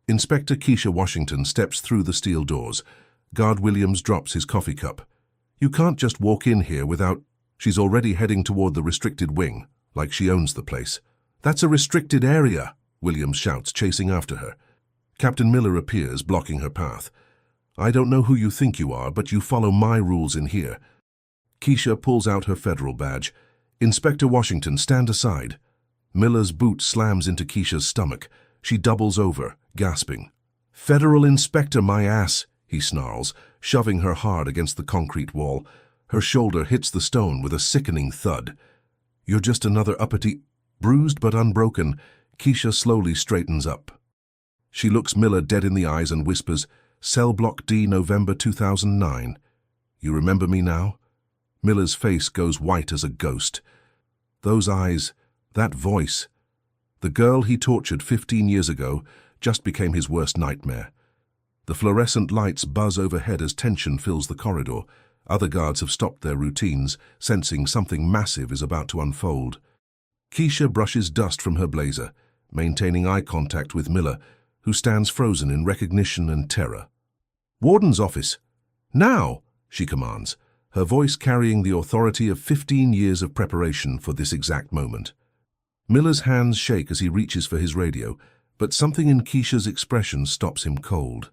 Inspector Keisha Washington steps through the steel doors. Guard Williams drops his coffee cup. You can't just walk in here without... She's already heading toward the restricted wing, like she owns the place. That's a restricted area, Williams shouts, chasing after her. Captain Miller appears, blocking her path. I don't know who you think you are, but you follow my rules in here. Keisha pulls out her federal badge. Inspector Washington, stand aside. Miller's boot slams into Keisha's stomach. She doubles over, gasping. Federal Inspector, my ass, he snarls, shoving her hard against the concrete wall. Her shoulder hits the stone with a sickening thud. You're just another uppity... Bruised but unbroken, Keisha slowly straightens up. She looks Miller dead in the eyes and whispers, Cell Block D, November 2009. You remember me now? Miller's face goes white as a ghost. Those eyes, that voice. The girl he tortured 15 years ago just became his worst nightmare. The fluorescent lights buzz overhead as tension fills the corridor. Other guards have stopped their routines, sensing something massive is about to unfold. Keisha brushes dust from her blazer, maintaining eye contact with Miller, who stands frozen in recognition and terror. Warden's office. Now, she commands, her voice carrying the authority of 15 years of preparation for this exact moment. Miller's hands shake as he reaches for his radio, but something in Keisha's expression stops him cold.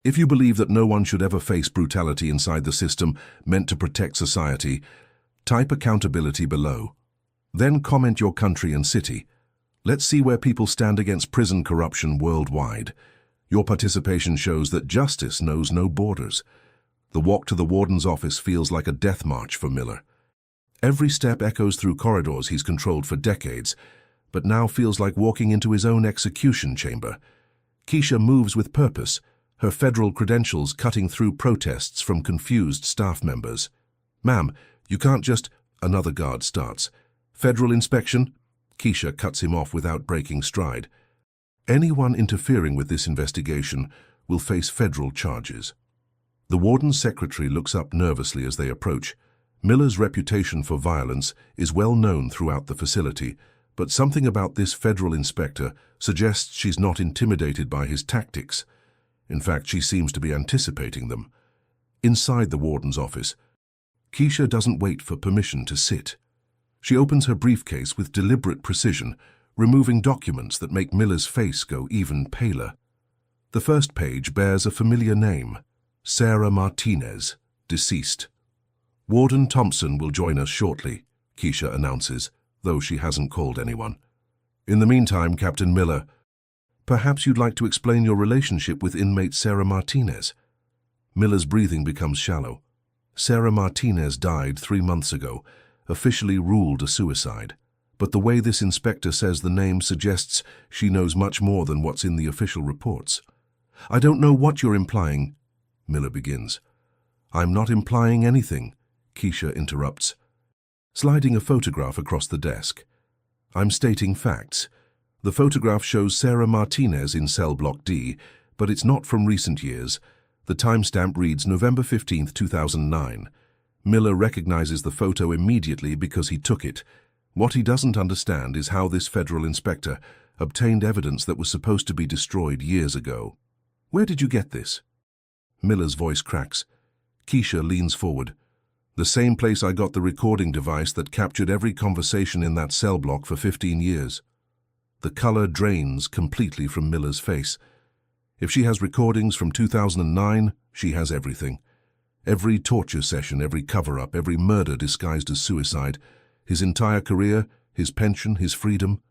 If you believe that no one should ever face brutality inside the system meant to protect society, type accountability below. Then comment your country and city. Let's see where people stand against prison corruption worldwide. Your participation shows that justice knows no borders. The walk to the warden's office feels like a death march for Miller. Every step echoes through corridors he's controlled for decades, but now feels like walking into his own execution chamber. Keisha moves with purpose, her federal credentials cutting through protests from confused staff members. Ma'am, you can't just... Another guard starts. Federal inspection? Keisha cuts him off without breaking stride. Anyone interfering with this investigation will face federal charges. The warden's secretary looks up nervously as they approach. Miller's reputation for violence is well known throughout the facility, but something about this federal inspector suggests she's not intimidated by his tactics. In fact, she seems to be anticipating them. Inside the warden's office, Keisha doesn't wait for permission to sit. She opens her briefcase with deliberate precision, removing documents that make Miller's face go even paler. The first page bears a familiar name, Sarah Martinez, deceased. Warden Thompson will join us shortly, Keisha announces, though she hasn't called anyone. In the meantime, Captain Miller, perhaps you'd like to explain your relationship with inmate Sarah Martinez. Miller's breathing becomes shallow. Sarah Martinez died 3 months ago, officially ruled a suicide. But the way this inspector says the name suggests she knows much more than what's in the official reports. I don't know what you're implying, Miller begins. I'm not implying anything, Keisha interrupts, sliding a photograph across the desk. I'm stating facts. The photograph shows Sarah Martinez in cell block D, but it's not from recent years. The timestamp reads November 15, 2009. Miller recognizes the photo immediately because he took it. What he doesn't understand is how this federal inspector obtained evidence that was supposed to be destroyed years ago. Where did you get this? Miller's voice cracks. Keisha leans forward. The same place I got the recording device that captured every conversation in that cell block for 15 years. The color drains completely from Miller's face. If she has recordings from 2009, she has everything. Every torture session, every cover-up, every murder disguised as suicide, his entire career, his pension, his freedom,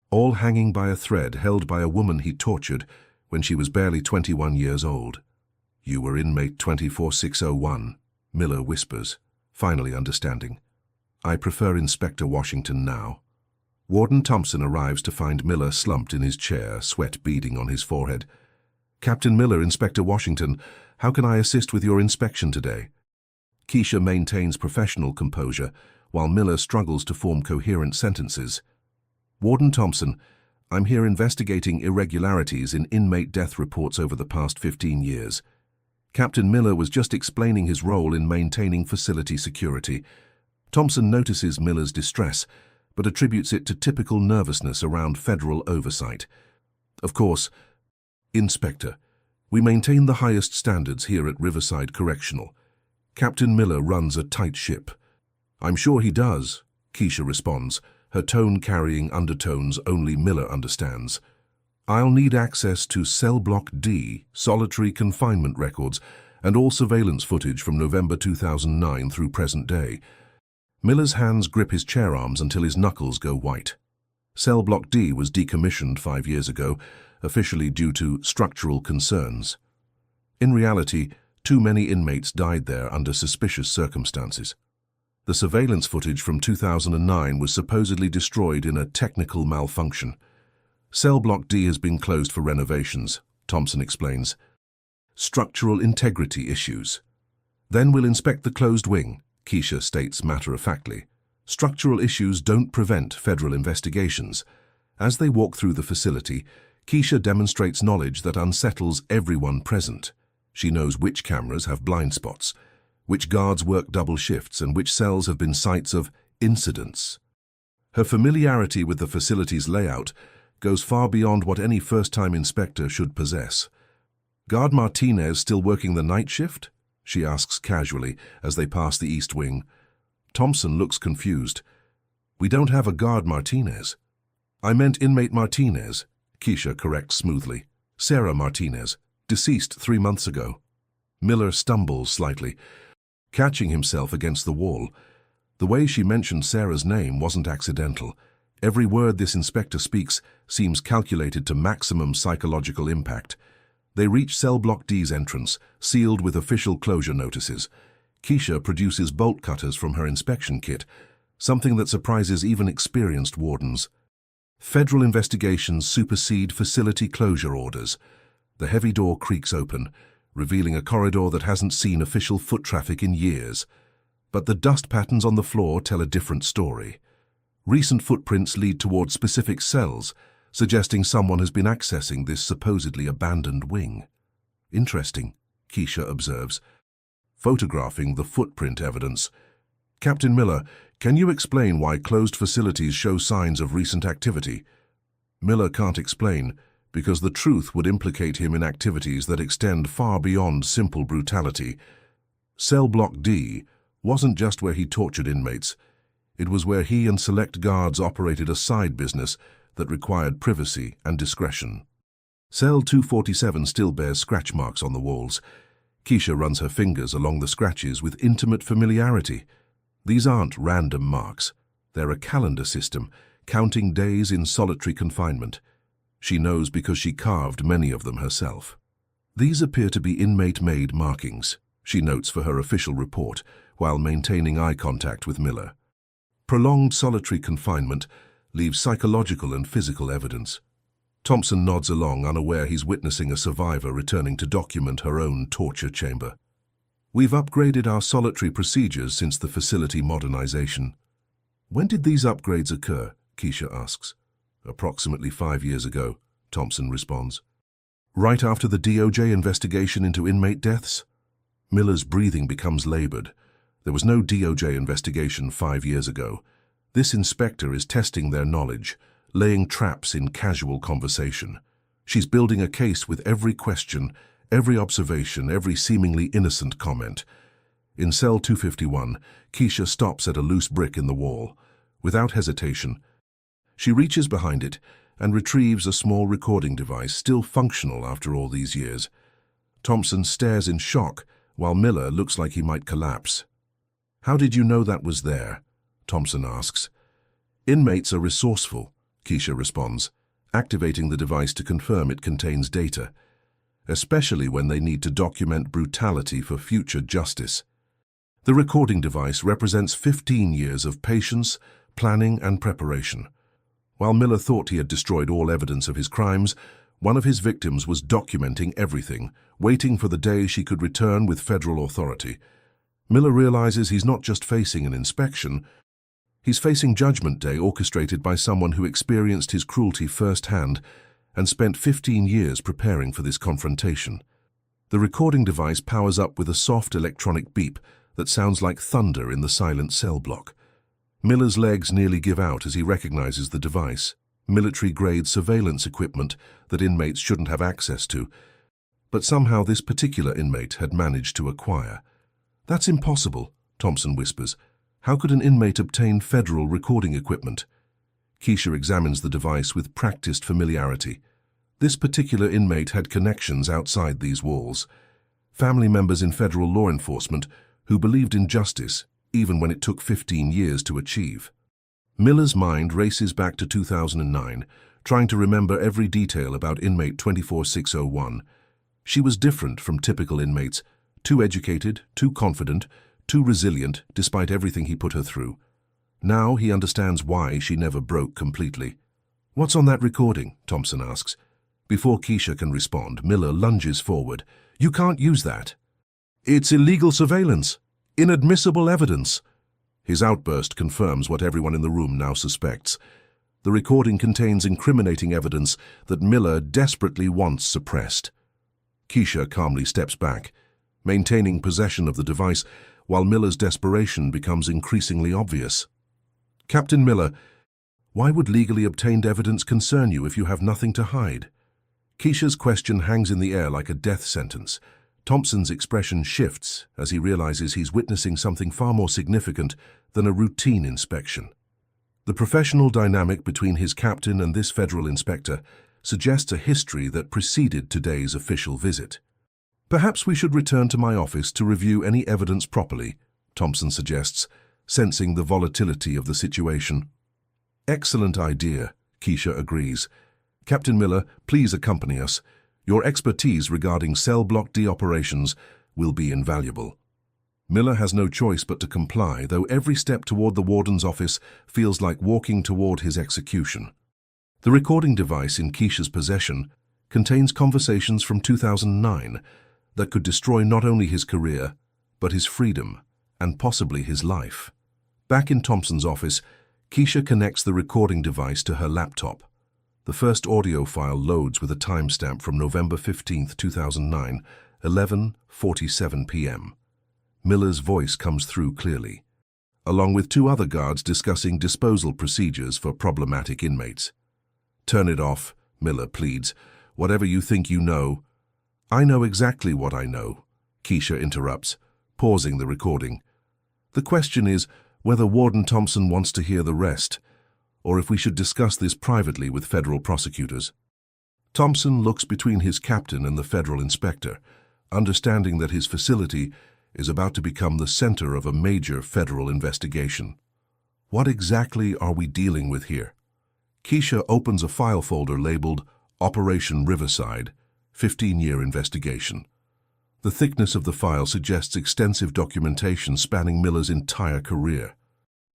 all hanging by a thread held by a woman he tortured when she was barely 21 years old. You were inmate 24601, Miller whispers, finally understanding. I prefer Inspector Washington now. Warden Thompson arrives to find Miller slumped in his chair, sweat beading on his forehead. Captain Miller, Inspector Washington, how can I assist with your inspection today? Keisha maintains professional composure, while Miller struggles to form coherent sentences. Warden Thompson, I'm here investigating irregularities in inmate death reports over the past 15 years. Captain Miller was just explaining his role in maintaining facility security. Thompson notices Miller's distress, but attributes it to typical nervousness around federal oversight. Of course, Inspector, we maintain the highest standards here at Riverside Correctional. Captain Miller runs a tight ship. I'm sure he does, Keisha responds, her tone carrying undertones only Miller understands. I'll need access to Cell Block D, solitary confinement records, and all surveillance footage from November 2009 through present day. Miller's hands grip his chair arms until his knuckles go white. Cell Block D was decommissioned 5 years ago, officially due to structural concerns. In reality, too many inmates died there under suspicious circumstances. The surveillance footage from 2009 was supposedly destroyed in a technical malfunction. Cell Block D has been closed for renovations, Thompson explains. Structural integrity issues. Then we'll inspect the closed wing, Keisha states matter-of-factly. Structural issues don't prevent federal investigations. As they walk through the facility, Keisha demonstrates knowledge that unsettles everyone present. She knows which cameras have blind spots, which guards work double shifts, and which cells have been sites of incidents. Her familiarity with the facility's layout goes far beyond what any first-time inspector should possess. Guard Martinez still working the night shift? She asks casually as they pass the East Wing. Thompson looks confused. We don't have a guard Martinez. I meant inmate Martinez, Keisha corrects smoothly. Sarah Martinez, deceased 3 months ago. Miller stumbles slightly, catching himself against the wall. The way she mentioned Sarah's name wasn't accidental. Every word this inspector speaks seems calculated to maximum psychological impact. They reach Cell Block D's entrance, sealed with official closure notices. Keisha produces bolt cutters from her inspection kit, something that surprises even experienced wardens. Federal investigations supersede facility closure orders. The heavy door creaks open, revealing a corridor that hasn't seen official foot traffic in years. But the dust patterns on the floor tell a different story. Recent footprints lead towards specific cells, suggesting someone has been accessing this supposedly abandoned wing. Interesting, Keisha observes, photographing the footprint evidence. Captain Miller, can you explain why closed facilities show signs of recent activity? Miller can't explain, because the truth would implicate him in activities that extend far beyond simple brutality. Cell Block D wasn't just where he tortured inmates. It was where he and select guards operated a side business that required privacy and discretion. Cell 247 still bears scratch marks on the walls. Keisha runs her fingers along the scratches with intimate familiarity. These aren't random marks. They're a calendar system, counting days in solitary confinement. She knows because she carved many of them herself. These appear to be inmate-made markings, she notes for her official report, while maintaining eye contact with Miller. Prolonged solitary confinement leaves psychological and physical evidence. Thompson nods along, unaware he's witnessing a survivor returning to document her own torture chamber. We've upgraded our solitary procedures since the facility modernization. When did these upgrades occur? Keisha asks. Approximately 5 years ago, Thompson responds. Right after the DOJ investigation into inmate deaths? Miller's breathing becomes labored. There was no DOJ investigation 5 years ago. This inspector is testing their knowledge, laying traps in casual conversation. She's building a case with every question, every observation, every seemingly innocent comment. In cell 251, Keisha stops at a loose brick in the wall. Without hesitation, she reaches behind it and retrieves a small recording device still functional after all these years. Thompson stares in shock, while Miller looks like he might collapse. How did you know that was there? Thompson asks. Inmates are resourceful, Keisha responds, activating the device to confirm it contains data, especially when they need to document brutality for future justice. The recording device represents 15 years of patience, planning, and preparation. While Miller thought he had destroyed all evidence of his crimes, one of his victims was documenting everything, waiting for the day she could return with federal authority. Miller realizes he's not just facing an inspection, he's facing Judgment Day orchestrated by someone who experienced his cruelty firsthand and spent 15 years preparing for this confrontation. The recording device powers up with a soft electronic beep that sounds like thunder in the silent cell block. Miller's legs nearly give out as he recognizes the device. military-grade surveillance equipment that inmates shouldn't have access to, but somehow this particular inmate had managed to acquire. "That's impossible," Thompson whispers. "How could an inmate obtain federal recording equipment?" Keisha examines the device with practiced familiarity. This particular inmate had connections outside these walls. Family members in federal law enforcement who believed in justice, even when it took 15 years to achieve. Miller's mind races back to 2009, trying to remember every detail about inmate 24601. She was different from typical inmates, too educated, too confident, too resilient despite everything he put her through. Now he understands why she never broke completely. "What's on that recording?" Thompson asks. Before Keisha can respond, Miller lunges forward. "You can't use that. It's illegal surveillance. Inadmissible evidence." His outburst confirms what everyone in the room now suspects. The recording contains incriminating evidence that Miller desperately wants suppressed. Keisha calmly steps back, maintaining possession of the device while Miller's desperation becomes increasingly obvious. "Captain Miller, why would legally obtained evidence concern you if you have nothing to hide?" Keisha's question hangs in the air like a death sentence. Thompson's expression shifts as he realizes he's witnessing something far more significant than a routine inspection. The professional dynamic between his captain and this federal inspector suggests a history that preceded today's official visit. "Perhaps we should return to my office to review any evidence properly," Thompson suggests, sensing the volatility of the situation. "Excellent idea," Keisha agrees. "Captain Miller, please accompany us. Your expertise regarding cell block D operations will be invaluable." Miller has no choice but to comply, though every step toward the warden's office feels like walking toward his execution. The recording device in Keisha's possession contains conversations from 2009 that could destroy not only his career, but his freedom, and possibly his life. Back in Thompson's office, Keisha connects the recording device to her laptop. The first audio file loads with a timestamp from November 15, 2009, 11:47 p.m. Miller's voice comes through clearly, along with two other guards discussing disposal procedures for problematic inmates. "Turn it off," Miller pleads. "Whatever you think you know." "I know exactly what I know," Keisha interrupts, pausing the recording. "The question is whether Warden Thompson wants to hear the rest, or if we should discuss this privately with federal prosecutors." Thompson looks between his captain and the federal inspector, understanding that his facility is about to become the center of a major federal investigation. What exactly are we dealing with here? Keisha opens a file folder labeled Operation Riverside, 15-year investigation. The thickness of the file suggests extensive documentation spanning Miller's entire career.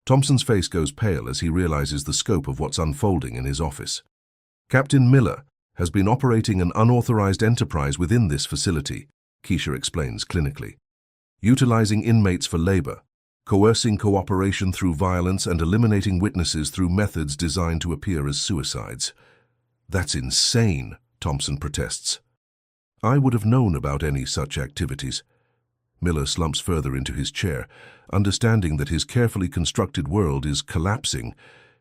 Thompson's face goes pale as he realizes the scope of what's unfolding in his office. "Captain Miller has been operating an unauthorized enterprise within this facility," Keisha explains clinically, "utilizing inmates for labor, coercing cooperation through violence, and eliminating witnesses through methods designed to appear as suicides." "That's insane," Thompson protests. "I would have known about any such activities." Miller slumps further into his chair, understanding that his carefully constructed world is collapsing.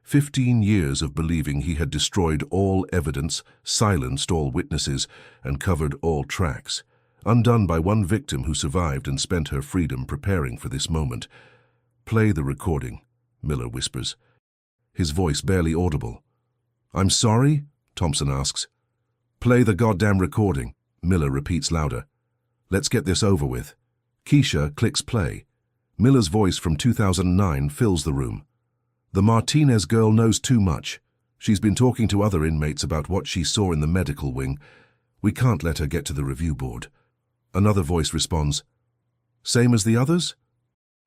15 years of believing he had destroyed all evidence, silenced all witnesses, and covered all tracks, undone by one victim who survived and spent her freedom preparing for this moment. "Play the recording," Miller whispers, his voice barely audible. "I'm sorry?" Thompson asks. "Play the goddamn recording," Miller repeats louder. "Let's get this over with." Keisha clicks play. Miller's voice from 2009 fills the room. "The Martinez girl knows too much. She's been talking to other inmates about what she saw in the medical wing. We can't let her get to the review board." Another voice responds, "Same as the others?"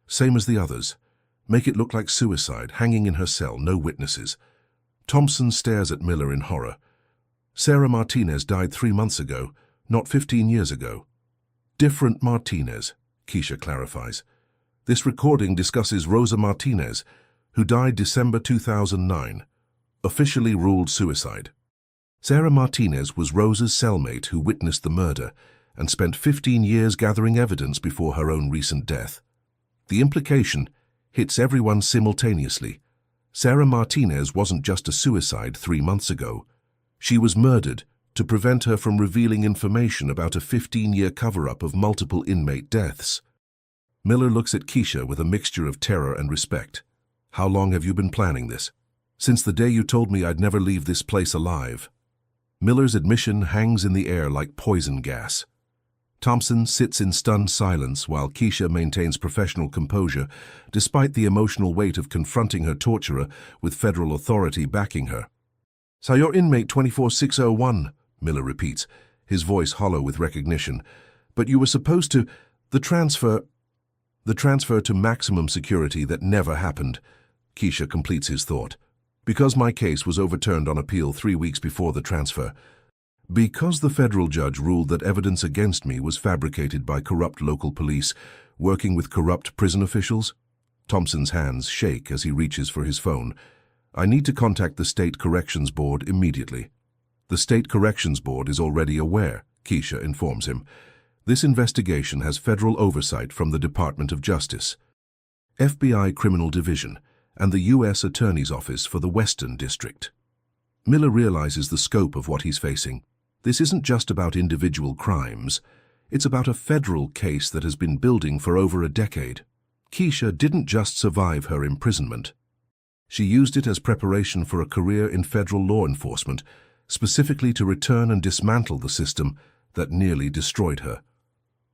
"Same as the others. Make it look like suicide, hanging in her cell, no witnesses." Thompson stares at Miller in horror. "Sarah Martinez died 3 months ago, not 15 years ago." "Different Martinez," Keisha clarifies. "This recording discusses Rosa Martinez, who died December 2009, officially ruled suicide. Sarah Martinez was Rosa's cellmate who witnessed the murder and spent 15 years gathering evidence before her own recent death. The implication hits everyone simultaneously. Sarah Martinez wasn't just a suicide 3 months ago. She was murdered to prevent her from revealing information about a 15-year cover-up of multiple inmate deaths. Miller looks at Keisha with a mixture of terror and respect. How long have you been planning this? Since the day you told me I'd never leave this place alive. Miller's admission hangs in the air like poison gas. Thompson sits in stunned silence while Keisha maintains professional composure despite the emotional weight of confronting her torturer with federal authority backing her. "So you're inmate 24601, Miller repeats, his voice hollow with recognition. "But you were supposed to... The transfer to maximum security that never happened." Keisha completes his thought. "Because my case was overturned on appeal 3 weeks before the transfer. Because the federal judge ruled that evidence against me was fabricated by corrupt local police working with corrupt prison officials." Thompson's hands shake as he reaches for his phone. "I need to contact the State Corrections Board immediately." "The State Corrections Board is already aware," Keisha informs him. "This investigation has federal oversight from the Department of Justice, FBI Criminal Division, and the U.S. Attorney's Office for the Western District." Miller realizes the scope of what he's facing. This isn't just about individual crimes. It's about a federal case that has been building for over a decade. Keisha didn't just survive her imprisonment. She used it as preparation for a career in federal law enforcement, specifically to return and dismantle the system that nearly destroyed her.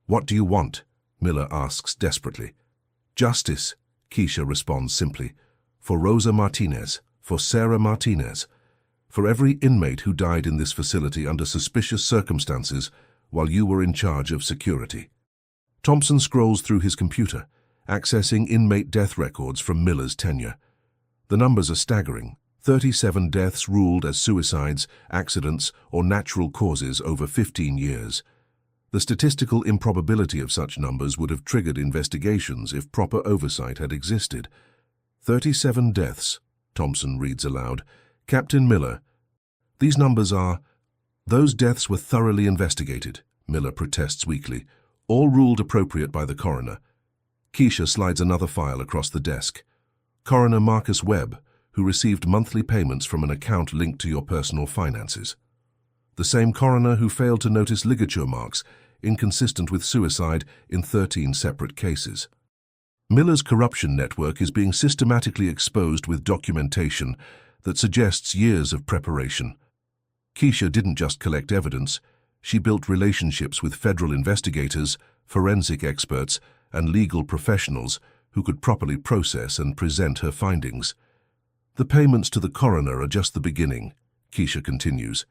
"What do you want?" Miller asks desperately. "Justice," Keisha responds simply. "For Rosa Martinez, for Sarah Martinez, for every inmate who died in this facility under suspicious circumstances while you were in charge of security." Thompson scrolls through his computer, accessing inmate death records from Miller's tenure. The numbers are staggering. 37 deaths ruled as suicides, accidents, or natural causes over 15 years. The statistical improbability of such numbers would have triggered investigations if proper oversight had existed. 37 deaths, Thompson reads aloud. "Captain Miller, these numbers are..." "Those deaths were thoroughly investigated," Miller protests weakly. "All ruled appropriate by the coroner." Keisha slides another file across the desk. "Coroner Marcus Webb, who received monthly payments from an account linked to your personal finances. The same coroner who failed to notice ligature marks, inconsistent with suicide, in 13 separate cases. Miller's corruption network is being systematically exposed with documentation that suggests years of preparation. Keisha didn't just collect evidence, she built relationships with federal investigators, forensic experts, and legal professionals who could properly process and present her findings. The payments to the coroner are just the beginning," Keisha continues.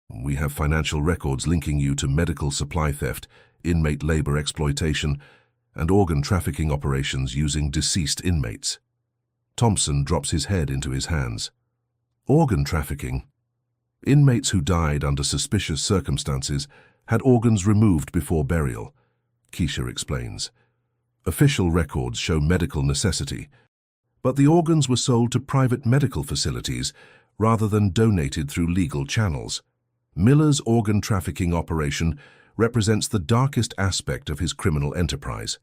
"We have financial records linking you to medical supply theft, inmate labor exploitation, and organ trafficking operations using deceased inmates." Thompson drops his head into his hands. "Organ trafficking?" "Inmates who died under suspicious circumstances had organs removed before burial," Keisha explains. "Official records show medical necessity, but the organs were sold to private medical facilities rather than donated through legal channels. Miller's organ trafficking operation represents the darkest aspect of his criminal enterprise.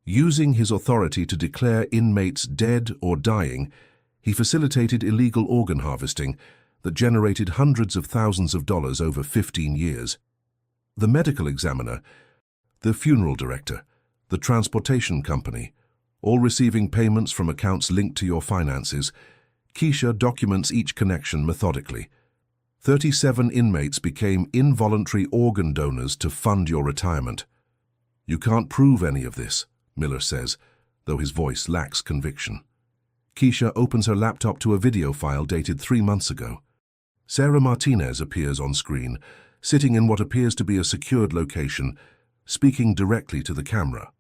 Using his authority to declare inmates dead or dying, he facilitated illegal organ harvesting that generated hundreds of thousands of dollars over 15 years. The medical examiner, the funeral director, the transportation company, all receiving payments from accounts linked to your finances, Keisha documents each connection methodically. 37 inmates became involuntary organ donors to fund your retirement. "You can't prove any of this," Miller says, though his voice lacks conviction. Keisha opens her laptop to a video file dated 3 months ago. Sarah Martinez appears on screen, sitting in what appears to be a secured location, speaking directly to the camera.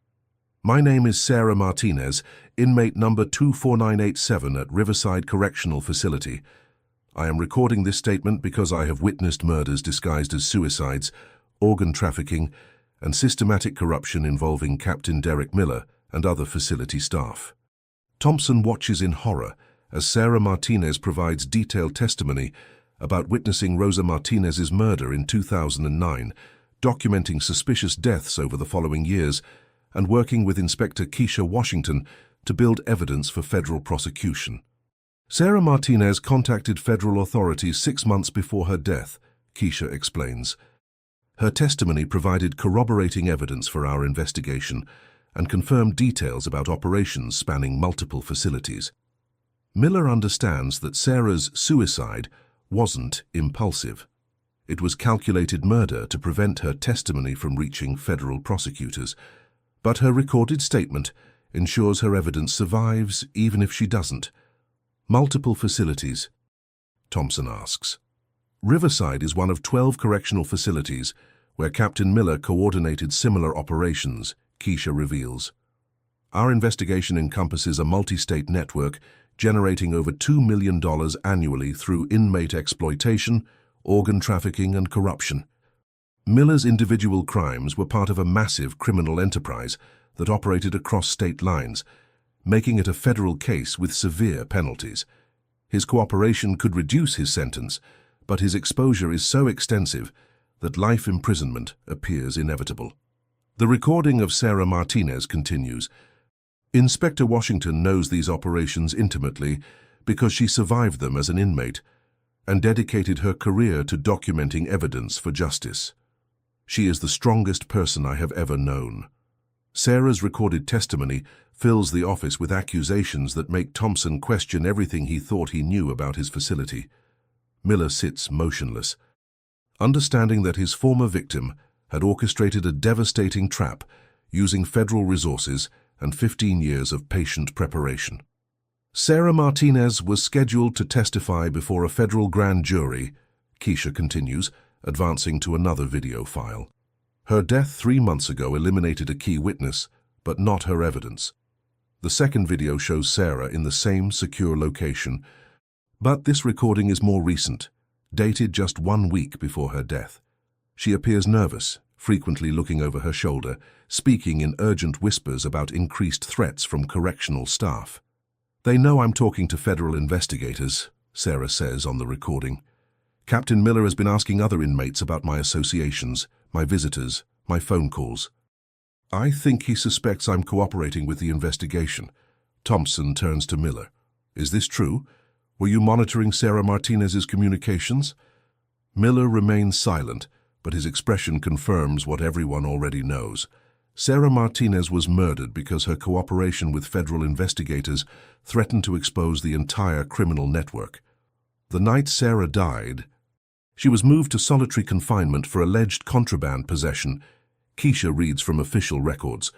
"My name is Sarah Martinez, inmate number 24987 at Riverside Correctional Facility. I am recording this statement because I have witnessed murders disguised as suicides, organ trafficking, and systematic corruption involving Captain Derek Miller and other facility staff." Thompson watches in horror as Sarah Martinez provides detailed testimony about witnessing Rosa Martinez's murder in 2009, documenting suspicious deaths over the following years, and working with Inspector Keisha Washington to build evidence for federal prosecution. Sarah Martinez contacted federal authorities 6 months before her death, Keisha explains. Her testimony provided corroborating evidence for our investigation and confirmed details about operations spanning multiple facilities. Miller understands that Sarah's suicide wasn't impulsive. It was calculated murder to prevent her testimony from reaching federal prosecutors. But her recorded statement ensures her evidence survives even if she doesn't. Multiple facilities? Thompson asks. Riverside is one of 12 correctional facilities where Captain Miller coordinated similar operations, Keisha reveals. Our investigation encompasses a multi-state network generating over $2 million annually through inmate exploitation, organ trafficking, and corruption. Miller's individual crimes were part of a massive criminal enterprise that operated across state lines, making it a federal case with severe penalties. His cooperation could reduce his sentence, but his exposure is so extensive that life imprisonment appears inevitable. The recording of Sarah Martinez continues. Inspector Washington knows these operations intimately because she survived them as an inmate and dedicated her career to documenting evidence for justice. She is the strongest person I have ever known. Sarah's recorded testimony fills the office with accusations that make Thompson question everything he thought he knew about his facility. Miller sits motionless, understanding that his former victim had orchestrated a devastating trap using federal resources and 15 years of patient preparation. Sarah Martinez was scheduled to testify before a federal grand jury, Keisha continues, advancing to another video file. Her death 3 months ago eliminated a key witness, but not her evidence. The second video shows Sarah in the same secure location, but this recording is more recent, dated just 1 week before her death. She appears nervous, frequently looking over her shoulder, speaking in urgent whispers about increased threats from correctional staff. They know I'm talking to federal investigators, Sarah says on the recording. Captain Miller has been asking other inmates about my associations, my visitors, my phone calls. I think he suspects I'm cooperating with the investigation. Thompson turns to Miller. Is this true? Were you monitoring Sarah Martinez's communications? Miller remains silent, but his expression confirms what everyone already knows. Sarah Martinez was murdered because her cooperation with federal investigators threatened to expose the entire criminal network. The night Sarah died, she was moved to solitary confinement for alleged contraband possession. Keisha reads from official records.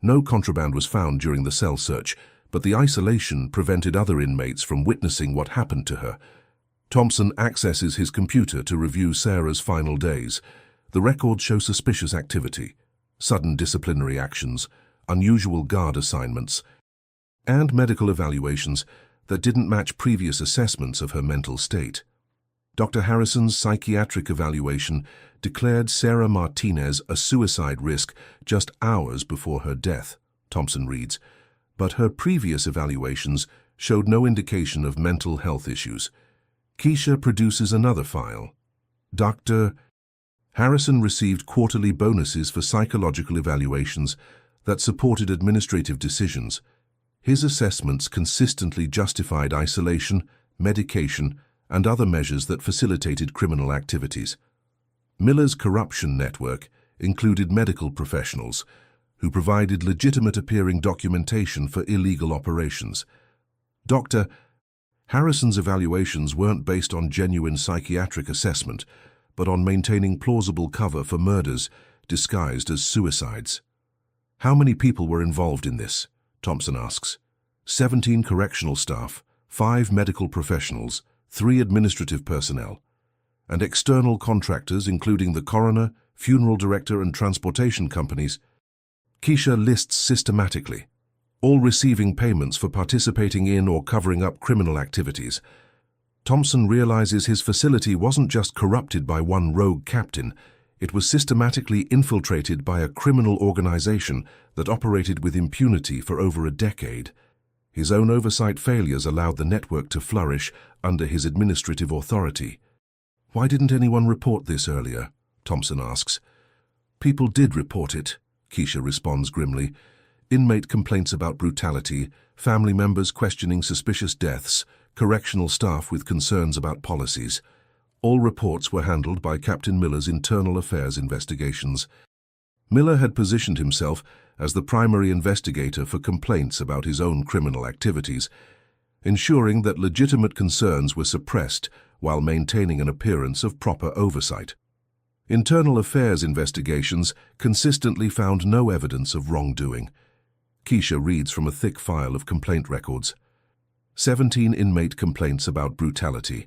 No contraband was found during the cell search, but the isolation prevented other inmates from witnessing what happened to her. Thompson accesses his computer to review Sarah's final days. The records show suspicious activity, sudden disciplinary actions, unusual guard assignments, and medical evaluations that didn't match previous assessments of her mental state. Dr. Harrison's psychiatric evaluation declared Sarah Martinez a suicide risk just hours before her death, Thompson reads, but her previous evaluations showed no indication of mental health issues. Keisha produces another file. Dr. Harrison received quarterly bonuses for psychological evaluations that supported administrative decisions. His assessments consistently justified isolation, medication, and other measures that facilitated criminal activities. Miller's corruption network included medical professionals who provided legitimate-appearing documentation for illegal operations. Dr. Harrison's evaluations weren't based on genuine psychiatric assessment, but on maintaining plausible cover for murders disguised as suicides. How many people were involved in this? Thompson asks. 17 correctional staff, 5 medical professionals, 3 administrative personnel, and external contractors including the coroner, funeral director, and transportation companies. Keisha lists systematically, all receiving payments for participating in or covering up criminal activities. Thompson realizes his facility wasn't just corrupted by one rogue captain, it was systematically infiltrated by a criminal organization that operated with impunity for over a decade. His own oversight failures allowed the network to flourish under his administrative authority. Why didn't anyone report this earlier? Thompson asks. People did report it, Keisha responds grimly. Inmate complaints about brutality, family members questioning suspicious deaths, correctional staff with concerns about policies. All reports were handled by Captain Miller's internal affairs investigations. Miller had positioned himself as the primary investigator for complaints about his own criminal activities, ensuring that legitimate concerns were suppressed while maintaining an appearance of proper oversight. Internal affairs investigations consistently found no evidence of wrongdoing. Keisha reads from a thick file of complaint records. 17 inmate complaints about brutality.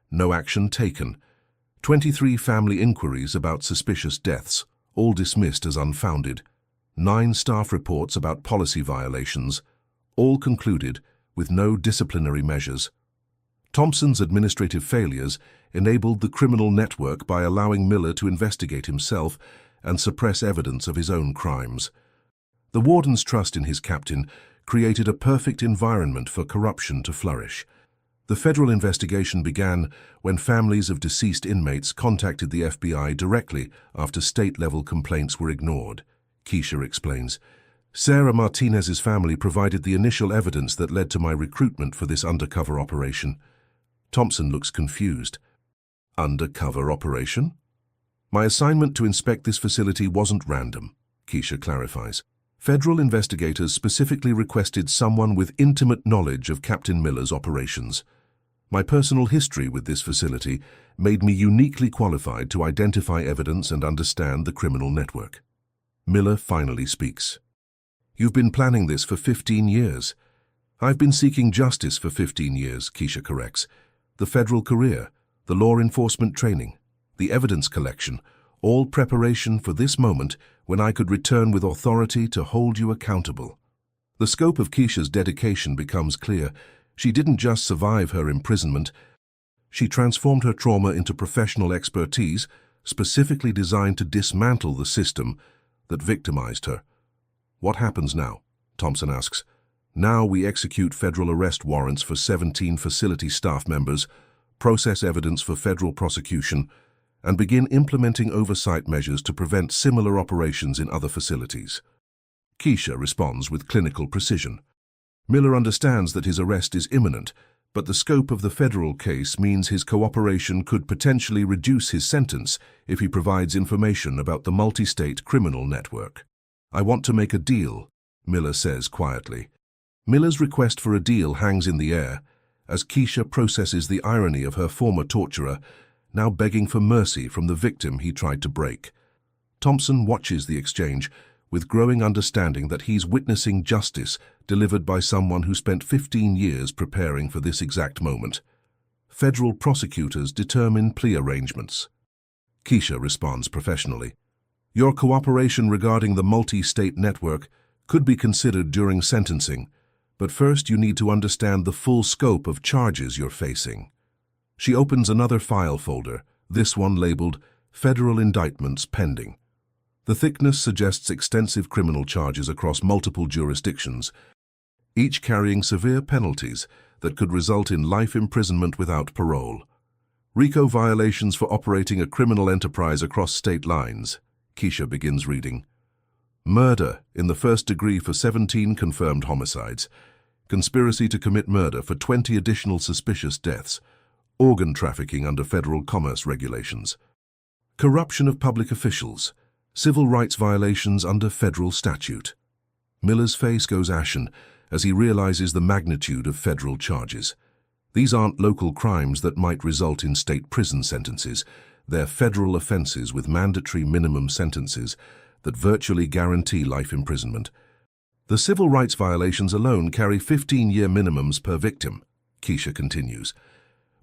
No action taken. 23 family inquiries about suspicious deaths, all dismissed as unfounded. 9 staff reports about policy violations, all concluded with no disciplinary measures. Thompson's administrative failures enabled the criminal network by allowing Miller to investigate himself and suppress evidence of his own crimes. The warden's trust in his captain created a perfect environment for corruption to flourish. The federal investigation began when families of deceased inmates contacted the FBI directly after state-level complaints were ignored. Keisha explains, Sarah Martinez's family provided the initial evidence that led to my recruitment for this undercover operation. Thompson looks confused. Undercover operation? My assignment to inspect this facility wasn't random, Keisha clarifies. Federal investigators specifically requested someone with intimate knowledge of Captain Miller's operations. My personal history with this facility made me uniquely qualified to identify evidence and understand the criminal network. Miller finally speaks. You've been planning this for 15 years. I've been seeking justice for 15 years, Keisha corrects. The federal career, the law enforcement training, the evidence collection, all preparation for this moment when I could return with authority to hold you accountable. The scope of Keisha's dedication becomes clear. She didn't just survive her imprisonment, she transformed her trauma into professional expertise specifically designed to dismantle the system that victimized her. What happens now? Thompson asks. Now we execute federal arrest warrants for 17 facility staff members, process evidence for federal prosecution, and begin implementing oversight measures to prevent similar operations in other facilities. Keisha responds with clinical precision. Miller understands that his arrest is imminent, but the scope of the federal case means his cooperation could potentially reduce his sentence if he provides information about the multi-state criminal network. I want to make a deal, Miller says quietly. Miller's request for a deal hangs in the air as Keisha processes the irony of her former torturer, now begging for mercy from the victim he tried to break. Thompson watches the exchange with growing understanding that he's witnessing justice delivered by someone who spent 15 years preparing for this exact moment. Federal prosecutors determine plea arrangements. Keisha responds professionally. Your cooperation regarding the multi-state network could be considered during sentencing, but first you need to understand the full scope of charges you're facing. She opens another file folder, this one labeled Federal Indictments Pending. The thickness suggests extensive criminal charges across multiple jurisdictions, each carrying severe penalties that could result in life imprisonment without parole. RICO violations for operating a criminal enterprise across state lines. Keisha begins reading. Murder in the first degree for 17 confirmed homicides. Conspiracy to commit murder for 20 additional suspicious deaths. Organ trafficking under federal commerce regulations. Corruption of public officials. Civil rights violations under federal statute. Miller's face goes ashen as he realizes the magnitude of federal charges. These aren't local crimes that might result in state prison sentences. They're federal offenses with mandatory minimum sentences that virtually guarantee life imprisonment. The civil rights violations alone carry 15-year minimums per victim, Keisha continues.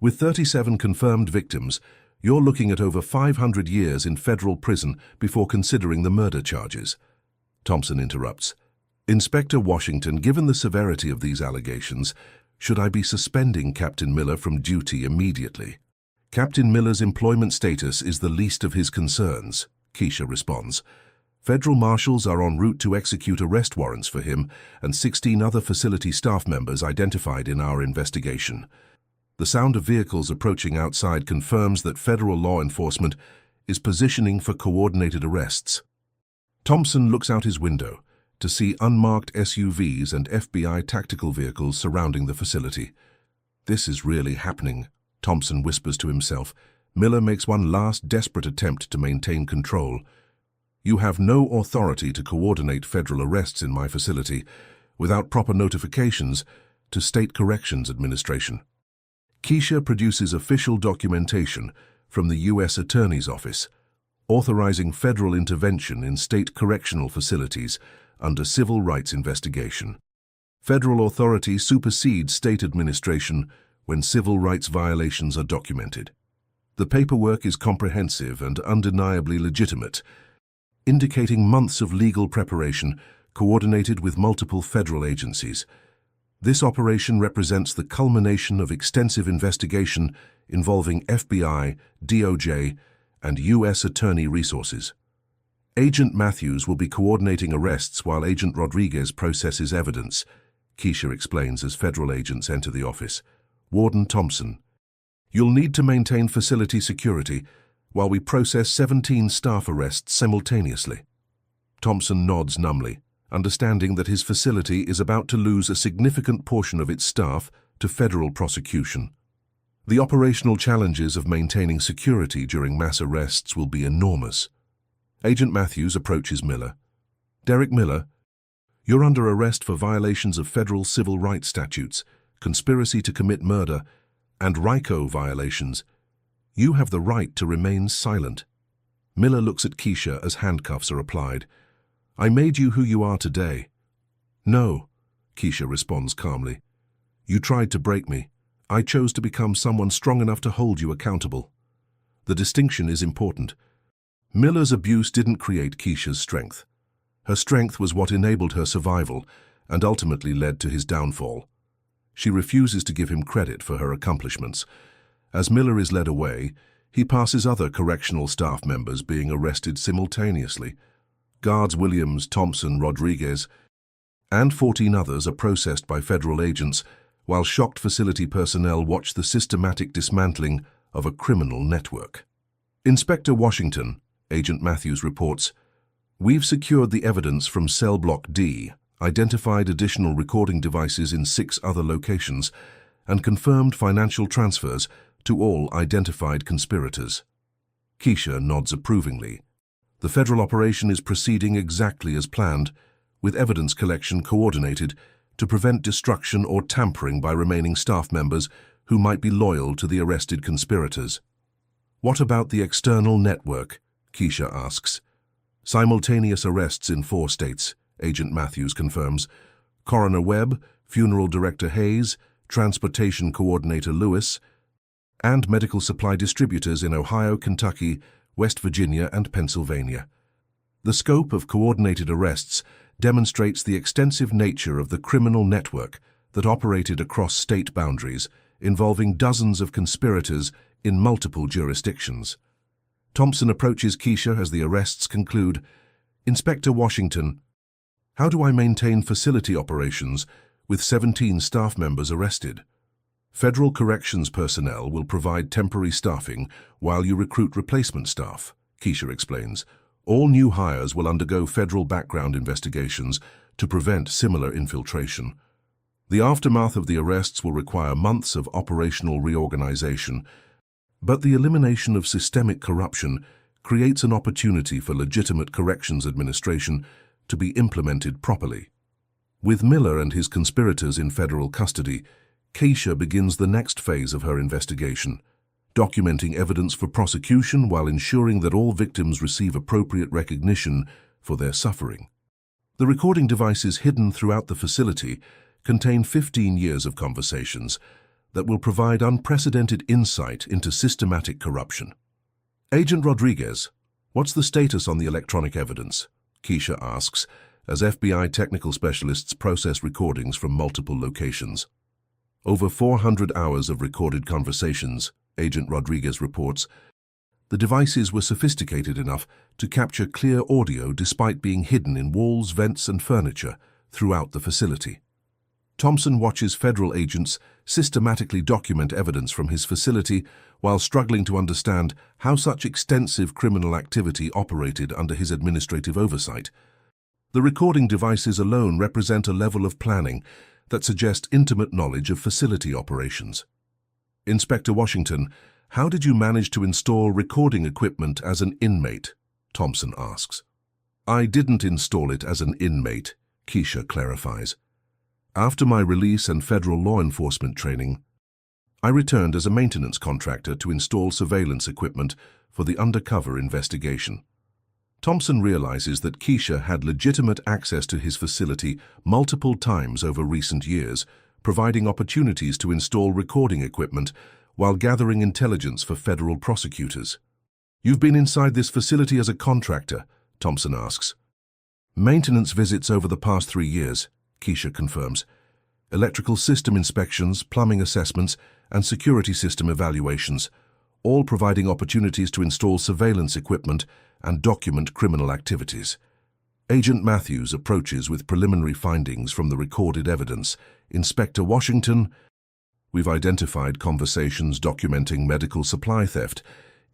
With 37 confirmed victims, you're looking at over 500 years in federal prison before considering the murder charges. Thompson interrupts. Inspector Washington, given the severity of these allegations, should I be suspending Captain Miller from duty immediately? Captain Miller's employment status is the least of his concerns, Keisha responds. Federal marshals are en route to execute arrest warrants for him and 16 other facility staff members identified in our investigation. The sound of vehicles approaching outside confirms that federal law enforcement is positioning for coordinated arrests. Thompson looks out his window to see unmarked SUVs and FBI tactical vehicles surrounding the facility. This is really happening, Thompson whispers to himself. Miller makes one last desperate attempt to maintain control. You have no authority to coordinate federal arrests in my facility without proper notifications to State Corrections Administration. Keisha produces official documentation from the U.S. Attorney's Office, authorizing federal intervention in state correctional facilities under civil rights investigation. Federal authority supersedes state administration when civil rights violations are documented. The paperwork is comprehensive and undeniably legitimate, indicating months of legal preparation coordinated with multiple federal agencies. This operation represents the culmination of extensive investigation involving FBI, DOJ, and U.S. Attorney resources. Agent Matthews will be coordinating arrests while Agent Rodriguez processes evidence, Keisha explains as federal agents enter the office. Warden Thompson, you'll need to maintain facility security while we process 17 staff arrests simultaneously. Thompson nods numbly, understanding that his facility is about to lose a significant portion of its staff to federal prosecution. The operational challenges of maintaining security during mass arrests will be enormous. Agent Matthews approaches Miller. Derek Miller, you're under arrest for violations of federal civil rights statutes, conspiracy to commit murder, and RICO violations. You have the right to remain silent. Miller looks at Keisha as handcuffs are applied. I made you who you are today. No, Keisha responds calmly. You tried to break me. I chose to become someone strong enough to hold you accountable. The distinction is important. Miller's abuse didn't create Keisha's strength. Her strength was what enabled her survival and ultimately led to his downfall. She refuses to give him credit for her accomplishments. As Miller is led away, he passes other correctional staff members being arrested simultaneously. Guards Williams, Thompson, Rodriguez, and 14 others are processed by federal agents, while shocked facility personnel watch the systematic dismantling of a criminal network. Inspector Washington, Agent Matthews reports, we've secured the evidence from Cell Block D, identified additional recording devices in 6 other locations, and confirmed financial transfers to all identified conspirators. Keisha nods approvingly. The federal operation is proceeding exactly as planned, with evidence collection coordinated to prevent destruction or tampering by remaining staff members who might be loyal to the arrested conspirators. What about the external network? Keisha asks. Simultaneous arrests in 4 states, Agent Matthews confirms. Coroner Webb, Funeral Director Hayes, Transportation Coordinator Lewis, and medical supply distributors in Ohio, Kentucky, West Virginia, and Pennsylvania. The scope of coordinated arrests demonstrates the extensive nature of the criminal network that operated across state boundaries, involving dozens of conspirators in multiple jurisdictions. Thompson approaches Keisha as the arrests conclude. Inspector Washington, how do I maintain facility operations with 17 staff members arrested? Federal corrections personnel will provide temporary staffing while you recruit replacement staff, Keisha explains. All new hires will undergo federal background investigations to prevent similar infiltration. The aftermath of the arrests will require months of operational reorganization, but the elimination of systemic corruption creates an opportunity for legitimate corrections administration to be implemented properly. With Miller and his conspirators in federal custody, Keisha begins the next phase of her investigation, documenting evidence for prosecution while ensuring that all victims receive appropriate recognition for their suffering. The recording devices hidden throughout the facility contain 15 years of conversations that will provide unprecedented insight into systematic corruption. Agent Rodriguez, what's the status on the electronic evidence? Keisha asks, as FBI technical specialists process recordings from multiple locations. Over 400 hours of recorded conversations, Agent Rodriguez reports. The devices were sophisticated enough to capture clear audio despite being hidden in walls, vents, and furniture throughout the facility. Thompson watches federal agents systematically document evidence from his facility while struggling to understand how such extensive criminal activity operated under his administrative oversight. The recording devices alone represent a level of planning that suggest intimate knowledge of facility operations. Inspector Washington, how did you manage to install recording equipment as an inmate? Thompson asks. I didn't install it as an inmate, Keisha clarifies. After my release and federal law enforcement training, I returned as a maintenance contractor to install surveillance equipment for the undercover investigation. Thompson realizes that Keisha had legitimate access to his facility multiple times over recent years, providing opportunities to install recording equipment while gathering intelligence for federal prosecutors. You've been inside this facility as a contractor, Thompson asks. Maintenance visits over the past 3 years, Keisha confirms. Electrical system inspections, plumbing assessments, and security system evaluations, all providing opportunities to install surveillance equipment and document criminal activities. Agent Matthews approaches with preliminary findings from the recorded evidence. Inspector Washington, we've identified conversations documenting medical supply theft,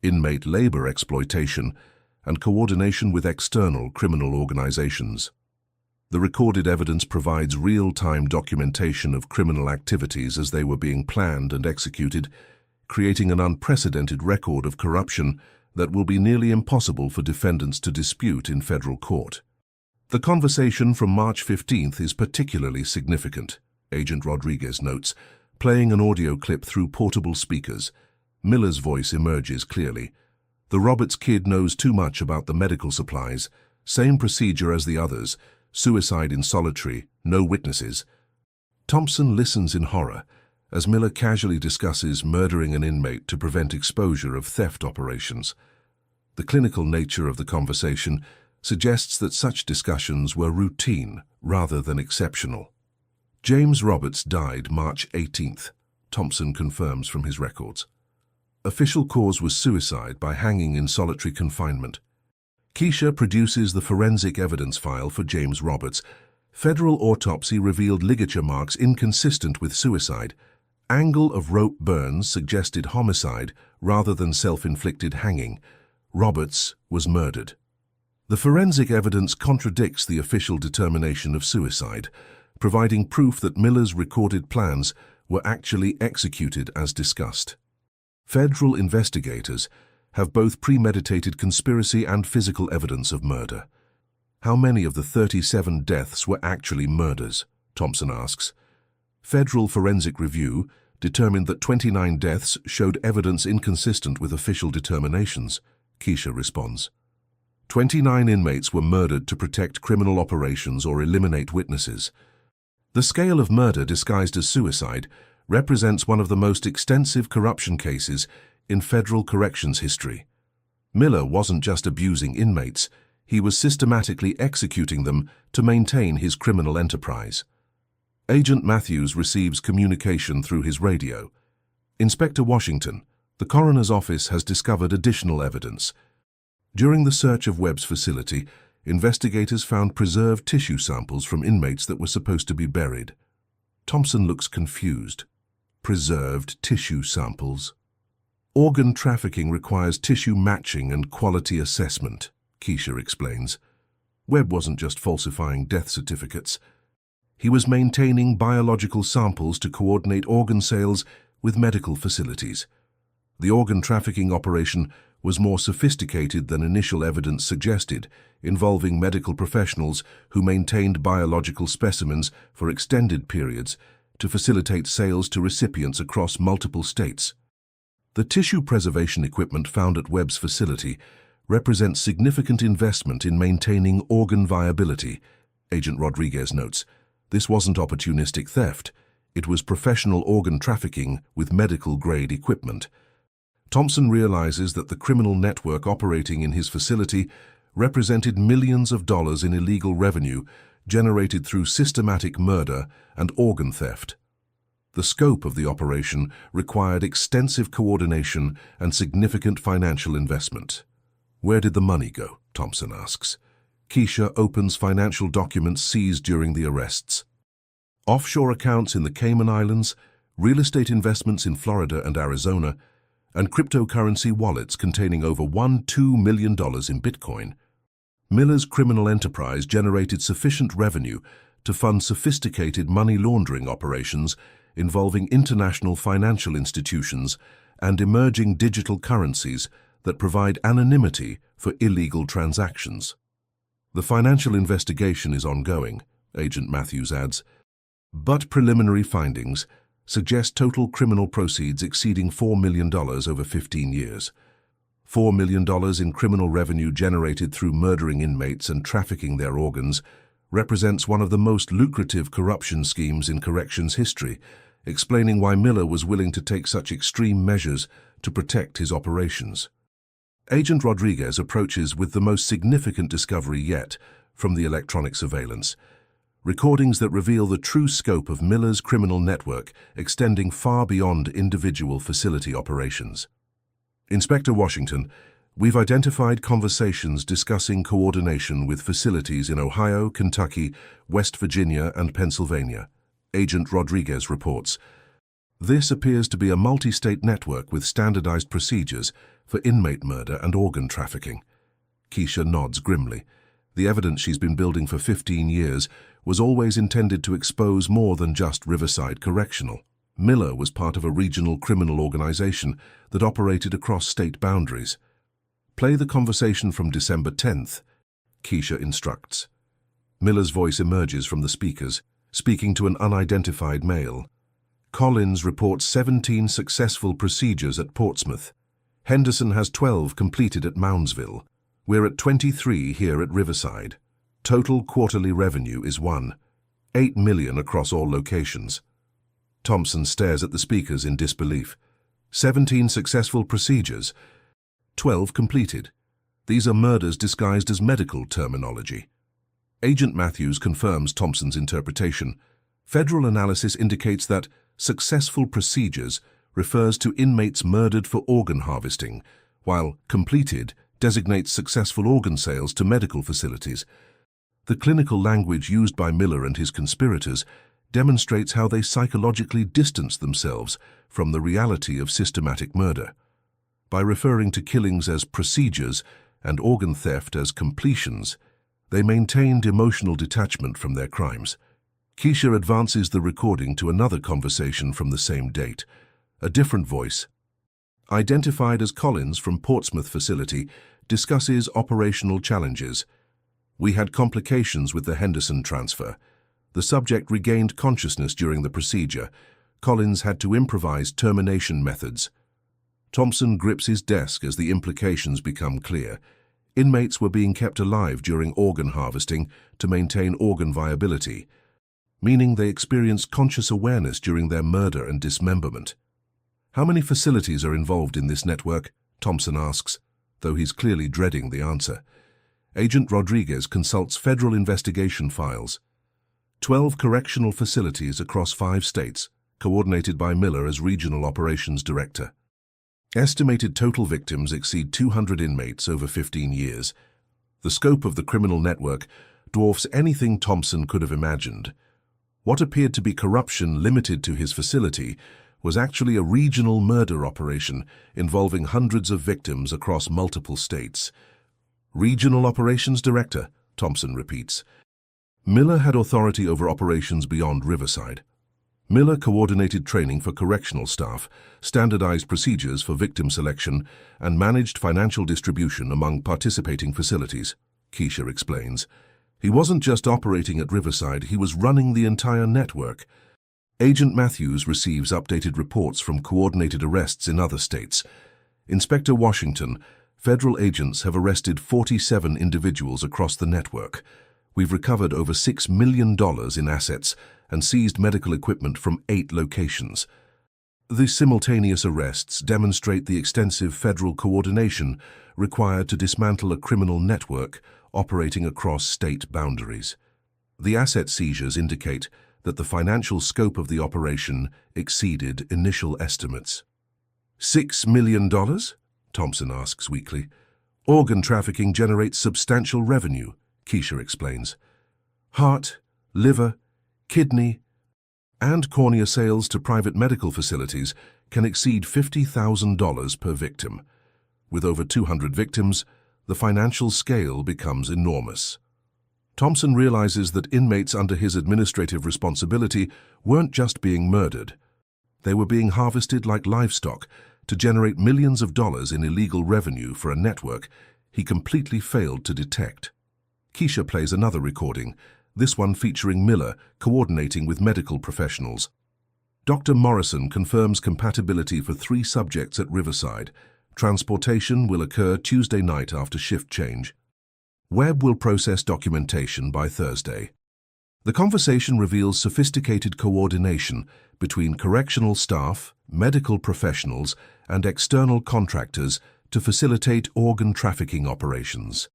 inmate labor exploitation, and coordination with external criminal organizations. The recorded evidence provides real-time documentation of criminal activities as they were being planned and executed, creating an unprecedented record of corruption that will be nearly impossible for defendants to dispute in federal court. The conversation from March 15th is particularly significant, Agent Rodriguez notes, playing an audio clip through portable speakers. Miller's voice emerges clearly. The Roberts kid knows too much about the medical supplies, same procedure as the others, suicide in solitary, no witnesses. Thompson listens in horror as Miller casually discusses murdering an inmate to prevent exposure of theft operations. The clinical nature of the conversation suggests that such discussions were routine rather than exceptional. James Roberts died March 18th, Thompson confirms from his records. Official cause was suicide by hanging in solitary confinement. Keisha produces the forensic evidence file for James Roberts. Federal autopsy revealed ligature marks inconsistent with suicide. Angle of rope burns suggested homicide rather than self-inflicted hanging. Roberts was murdered. The forensic evidence contradicts the official determination of suicide, providing proof that Miller's recorded plans were actually executed as discussed. Federal investigators have both premeditated conspiracy and physical evidence of murder. How many of the 37 deaths were actually murders? Thompson asks. Federal forensic review determined that 29 deaths showed evidence inconsistent with official determinations, Keisha responds. 29 inmates were murdered to protect criminal operations or eliminate witnesses. The scale of murder disguised as suicide represents one of the most extensive corruption cases in federal corrections history. Miller wasn't just abusing inmates, he was systematically executing them to maintain his criminal enterprise. Agent Matthews receives communication through his radio. Inspector Washington, the coroner's office has discovered additional evidence. During the search of Webb's facility, investigators found preserved tissue samples from inmates that were supposed to be buried. Thompson looks confused. Preserved tissue samples? Organ trafficking requires tissue matching and quality assessment, Keisha explains. Webb wasn't just falsifying death certificates. He was maintaining biological samples to coordinate organ sales with medical facilities. The organ trafficking operation was more sophisticated than initial evidence suggested, involving medical professionals who maintained biological specimens for extended periods to facilitate sales to recipients across multiple states. The tissue preservation equipment found at Webb's facility represents significant investment in maintaining organ viability, Agent Rodriguez notes. This wasn't opportunistic theft. It was professional organ trafficking with medical-grade equipment. Thompson realizes that the criminal network operating in his facility represented millions of dollars in illegal revenue generated through systematic murder and organ theft. The scope of the operation required extensive coordination and significant financial investment. Where did the money go? Thompson asks. Keisha opens financial documents seized during the arrests. Offshore accounts in the Cayman Islands, real estate investments in Florida and Arizona, and cryptocurrency wallets containing over $2 million in Bitcoin. Miller's criminal enterprise generated sufficient revenue to fund sophisticated money laundering operations involving international financial institutions and emerging digital currencies that provide anonymity for illegal transactions. The financial investigation is ongoing, Agent Matthews adds, but preliminary findings suggest total criminal proceeds exceeding $4 million over 15 years. $4 million in criminal revenue generated through murdering inmates and trafficking their organs represents one of the most lucrative corruption schemes in corrections history, explaining why Miller was willing to take such extreme measures to protect his operations. Agent Rodriguez approaches with the most significant discovery yet from the electronic surveillance, recordings that reveal the true scope of Miller's criminal network extending far beyond individual facility operations. Inspector Washington, we've identified conversations discussing coordination with facilities in Ohio, Kentucky, West Virginia, and Pennsylvania. Agent Rodriguez reports. This appears to be a multi-state network with standardized procedures for inmate murder and organ trafficking. Keisha nods grimly. The evidence she's been building for 15 years was always intended to expose more than just Riverside Correctional. Miller was part of a regional criminal organization that operated across state boundaries. Play the conversation from December 10th, Keisha instructs. Miller's voice emerges from the speakers, speaking to an unidentified male. Collins reports 17 successful procedures at Portsmouth. Henderson has 12 completed at Moundsville. We're at 23 here at Riverside. Total quarterly revenue is $8 million across all locations. Thompson stares at the speakers in disbelief. 17 successful procedures, 12 completed. These are murders disguised as medical terminology. Agent Matthews confirms Thompson's interpretation. Federal analysis indicates that successful procedures refers to inmates murdered for organ harvesting, while completed designates successful organ sales to medical facilities. The clinical language used by Miller and his conspirators demonstrates how they psychologically distance themselves from the reality of systematic murder. By referring to killings as procedures and organ theft as completions, they maintained emotional detachment from their crimes. Keisha advances the recording to another conversation from the same date. A different voice, identified as Collins from Portsmouth facility, discusses operational challenges. We had complications with the Henderson transfer. The subject regained consciousness during the procedure. Collins had to improvise termination methods. Thompson grips his desk as the implications become clear. Inmates were being kept alive during organ harvesting to maintain organ viability, meaning they experienced conscious awareness during their murder and dismemberment. How many facilities are involved in this network? Thompson asks, though he's clearly dreading the answer. Agent Rodriguez consults federal investigation files. 12 correctional facilities across 5 states, coordinated by Miller as Regional Operations Director. Estimated total victims exceed 200 inmates over 15 years. The scope of the criminal network dwarfs anything Thompson could have imagined. What appeared to be corruption limited to his facility was actually a regional murder operation involving hundreds of victims across multiple states. Regional Operations Director, Thompson repeats. Miller had authority over operations beyond Riverside. Miller coordinated training for correctional staff, standardized procedures for victim selection, and managed financial distribution among participating facilities, Keisha explains. He wasn't just operating at Riverside, he was running the entire network. Agent Matthews receives updated reports from coordinated arrests in other states. Inspector Washington, federal agents have arrested 47 individuals across the network. We've recovered over $6 million in assets and seized medical equipment from 8 locations. The simultaneous arrests demonstrate the extensive federal coordination required to dismantle a criminal network operating across state boundaries. The asset seizures indicate that the financial scope of the operation exceeded initial estimates. $6 million? Thompson asks weakly. Organ trafficking generates substantial revenue, Keisha explains. Heart, liver, kidney, and cornea sales to private medical facilities can exceed $50,000 per victim. With over 200 victims, the financial scale becomes enormous. Thompson realizes that inmates under his administrative responsibility weren't just being murdered, They were being harvested like livestock to generate millions of dollars in illegal revenue for a network he completely failed to detect. Keisha plays another recording, this one featuring Miller coordinating with medical professionals. Dr. Morrison confirms compatibility for 3 subjects at Riverside. Transportation will occur Tuesday night after shift change. Webb will process documentation by Thursday. The conversation reveals sophisticated coordination between correctional staff, medical professionals, and external contractors to facilitate organ trafficking operations.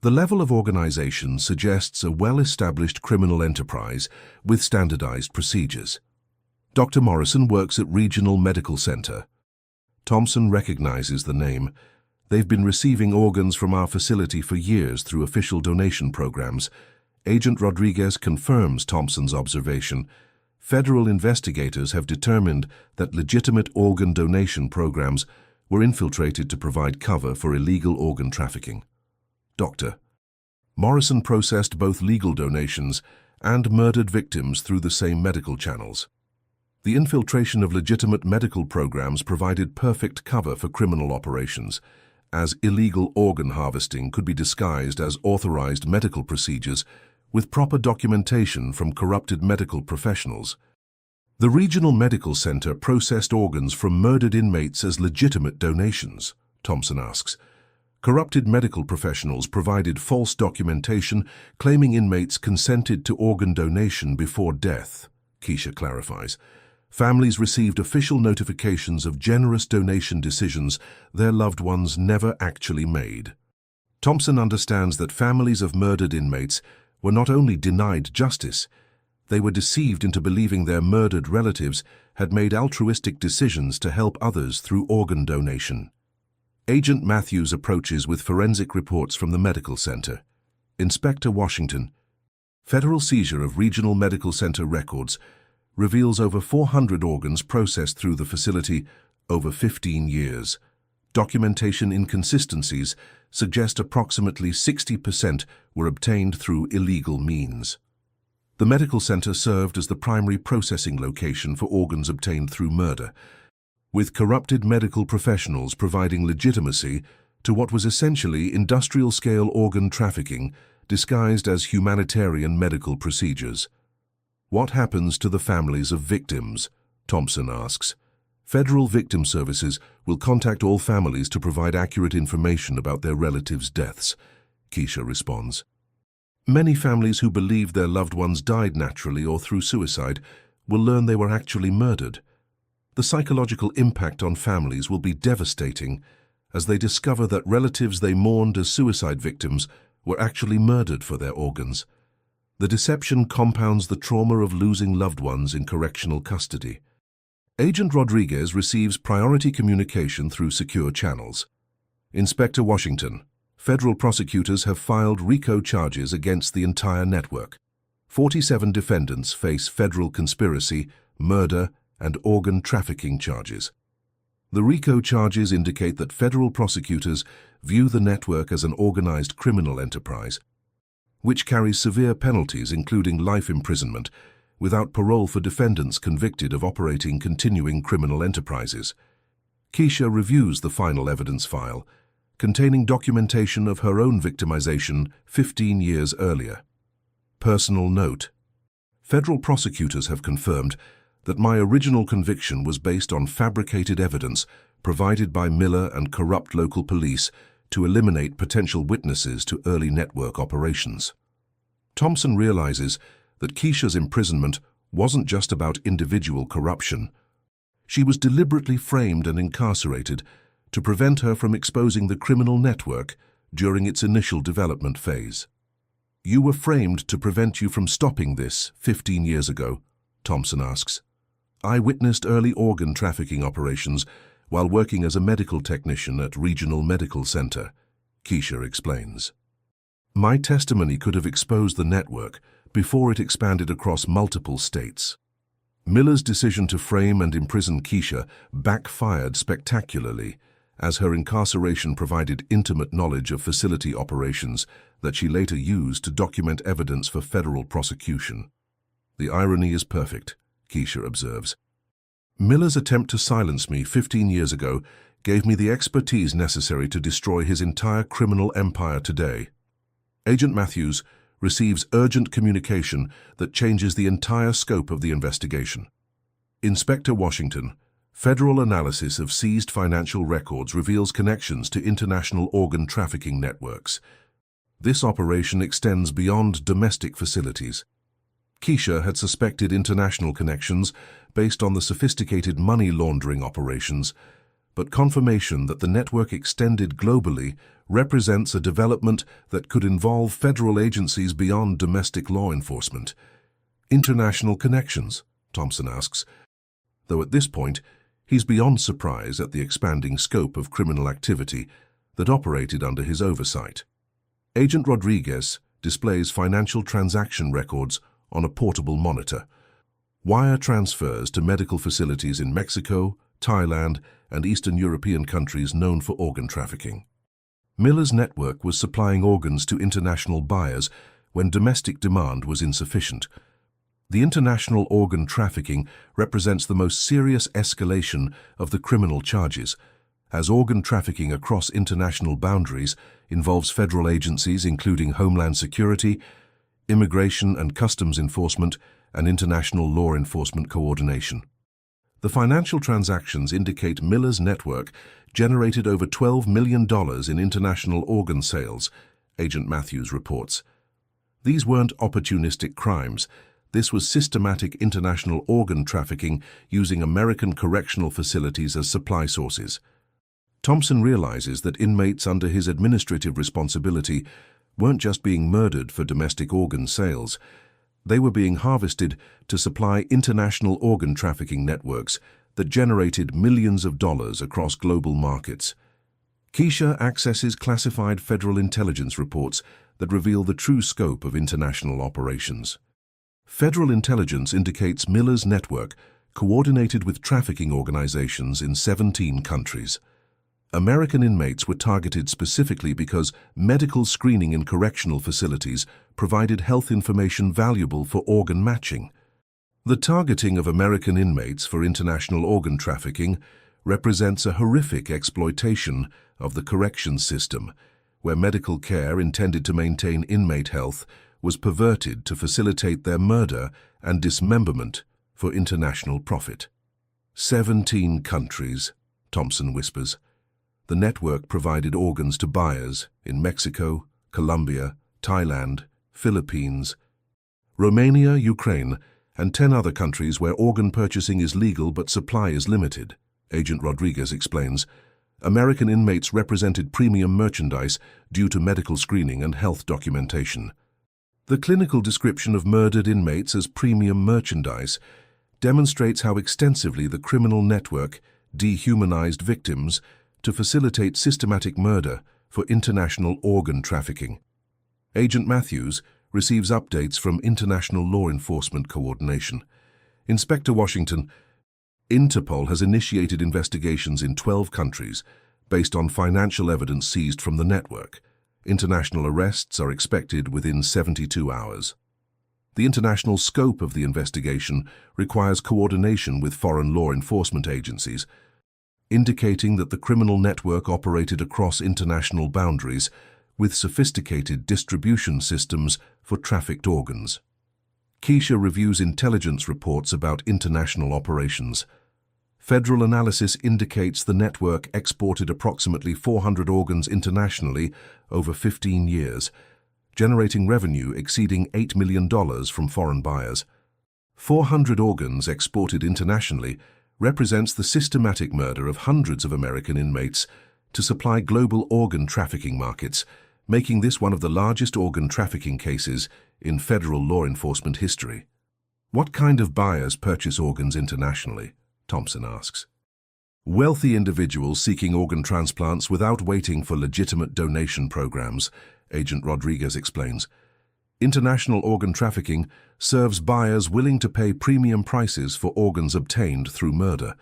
The level of organization suggests a well-established criminal enterprise with standardized procedures. Dr. Morrison works at Regional Medical Center. Thompson recognizes the name. They've been receiving organs from our facility for years through official donation programs. Agent Rodriguez confirms Thompson's observation. Federal investigators have determined that legitimate organ donation programs were infiltrated to provide cover for illegal organ trafficking. Dr. Morrison processed both legal donations and murdered victims through the same medical channels. The infiltration of legitimate medical programs provided perfect cover for criminal operations, as illegal organ harvesting could be disguised as authorized medical procedures with proper documentation from corrupted medical professionals. The Regional Medical Center processed organs from murdered inmates as legitimate donations, Thompson asks. Corrupted medical professionals provided false documentation claiming inmates consented to organ donation before death, Keisha clarifies. Families received official notifications of generous donation decisions their loved ones never actually made. Thompson understands that families of murdered inmates were not only denied justice, they were deceived into believing their murdered relatives had made altruistic decisions to help others through organ donation. Agent Matthews approaches with forensic reports from the medical center. Inspector Washington. Federal seizure of Regional Medical Center records reveals over 400 organs processed through the facility over 15 years. Documentation inconsistencies suggest approximately 60% were obtained through illegal means. The medical center served as the primary processing location for organs obtained through murder, with corrupted medical professionals providing legitimacy to what was essentially industrial-scale organ trafficking disguised as humanitarian medical procedures. What happens to the families of victims? Thompson asks. Federal Victim Services will contact all families to provide accurate information about their relatives' deaths, Keisha responds. Many families who believe their loved ones died naturally or through suicide will learn they were actually murdered. The psychological impact on families will be devastating as they discover that relatives they mourned as suicide victims were actually murdered for their organs. The deception compounds the trauma of losing loved ones in correctional custody. Agent Rodriguez receives priority communication through secure channels. Inspector Washington. Federal prosecutors have filed RICO charges against the entire network. 47 defendants face federal conspiracy, murder, and organ trafficking charges. The RICO charges indicate that federal prosecutors view the network as an organized criminal enterprise, which carries severe penalties including life imprisonment, without parole for defendants convicted of operating continuing criminal enterprises. Keisha reviews the final evidence file, containing documentation of her own victimization 15 years earlier. Personal note. Federal prosecutors have confirmed that my original conviction was based on fabricated evidence provided by Miller and corrupt local police to eliminate potential witnesses to early network operations. Thompson realizes that Keisha's imprisonment wasn't just about individual corruption. She was deliberately framed and incarcerated to prevent her from exposing the criminal network during its initial development phase. You were framed to prevent you from stopping this 15 years ago, Thompson asks. I witnessed early organ trafficking operations while working as a medical technician at Regional Medical Center, Keisha explains. My testimony could have exposed the network before it expanded across multiple states. Miller's decision to frame and imprison Keisha backfired spectacularly, as her incarceration provided intimate knowledge of facility operations that she later used to document evidence for federal prosecution. The irony is perfect, Keisha observes. Miller's attempt to silence me 15 years ago gave me the expertise necessary to destroy his entire criminal empire today. Agent Matthews receives urgent communication that changes the entire scope of the investigation. Inspector Washington, federal analysis of seized financial records reveals connections to international organ trafficking networks. This operation extends beyond domestic facilities. Keisha had suspected international connections based on the sophisticated money laundering operations, but confirmation that the network extended globally represents a development that could involve federal agencies beyond domestic law enforcement. International connections, Thompson asks, though at this point he's beyond surprise at the expanding scope of criminal activity that operated under his oversight. Agent Rodriguez displays financial transaction records on a portable monitor. Wire transfers to medical facilities in Mexico, Thailand, and Eastern European countries known for organ trafficking. Miller's network was supplying organs to international buyers when domestic demand was insufficient. The international organ trafficking represents the most serious escalation of the criminal charges, as organ trafficking across international boundaries involves federal agencies including Homeland Security, Immigration and Customs Enforcement, and international law enforcement coordination. The financial transactions indicate Miller's network generated over $12 million in international organ sales, Agent Matthews reports. These weren't opportunistic crimes. This was systematic international organ trafficking using American correctional facilities as supply sources. Thompson realizes that inmates under his administrative responsibility weren't just being murdered for domestic organ sales. They were being harvested to supply international organ trafficking networks that generated millions of dollars across global markets. Keisha accesses classified federal intelligence reports that reveal the true scope of international operations. Federal intelligence indicates Miller's network coordinated with trafficking organizations in 17 countries. American inmates were targeted specifically because medical screening in correctional facilities provided health information valuable for organ matching. The targeting of American inmates for international organ trafficking represents a horrific exploitation of the corrections system, where medical care intended to maintain inmate health was perverted to facilitate their murder and dismemberment for international profit. 17 countries, Thompson whispers. The network provided organs to buyers in Mexico, Colombia, Thailand, Philippines, Romania, Ukraine, and 10 other countries where organ purchasing is legal but supply is limited, Agent Rodriguez explains. American inmates represented premium merchandise due to medical screening and health documentation. The clinical description of murdered inmates as premium merchandise demonstrates how extensively the criminal network dehumanized victims to facilitate systematic murder for international organ trafficking. Agent Matthews receives updates from international law enforcement coordination. Inspector Washington, Interpol has initiated investigations in 12 countries based on financial evidence seized from the network. International arrests are expected within 72 hours. The international scope of the investigation requires coordination with foreign law enforcement agencies, indicating that the criminal network operated across international boundaries with sophisticated distribution systems for trafficked organs. Keisha reviews intelligence reports about international operations. Federal analysis indicates the network exported approximately 400 organs internationally over 15 years, generating revenue exceeding $8 million from foreign buyers. 400 organs exported internationally represents the systematic murder of hundreds of American inmates to supply global organ trafficking markets, making this one of the largest organ trafficking cases in federal law enforcement history. What kind of buyers purchase organs internationally? Thompson asks. Wealthy individuals seeking organ transplants without waiting for legitimate donation programs, Agent Rodriguez explains. International organ trafficking serves buyers willing to pay premium prices for organs obtained through murder.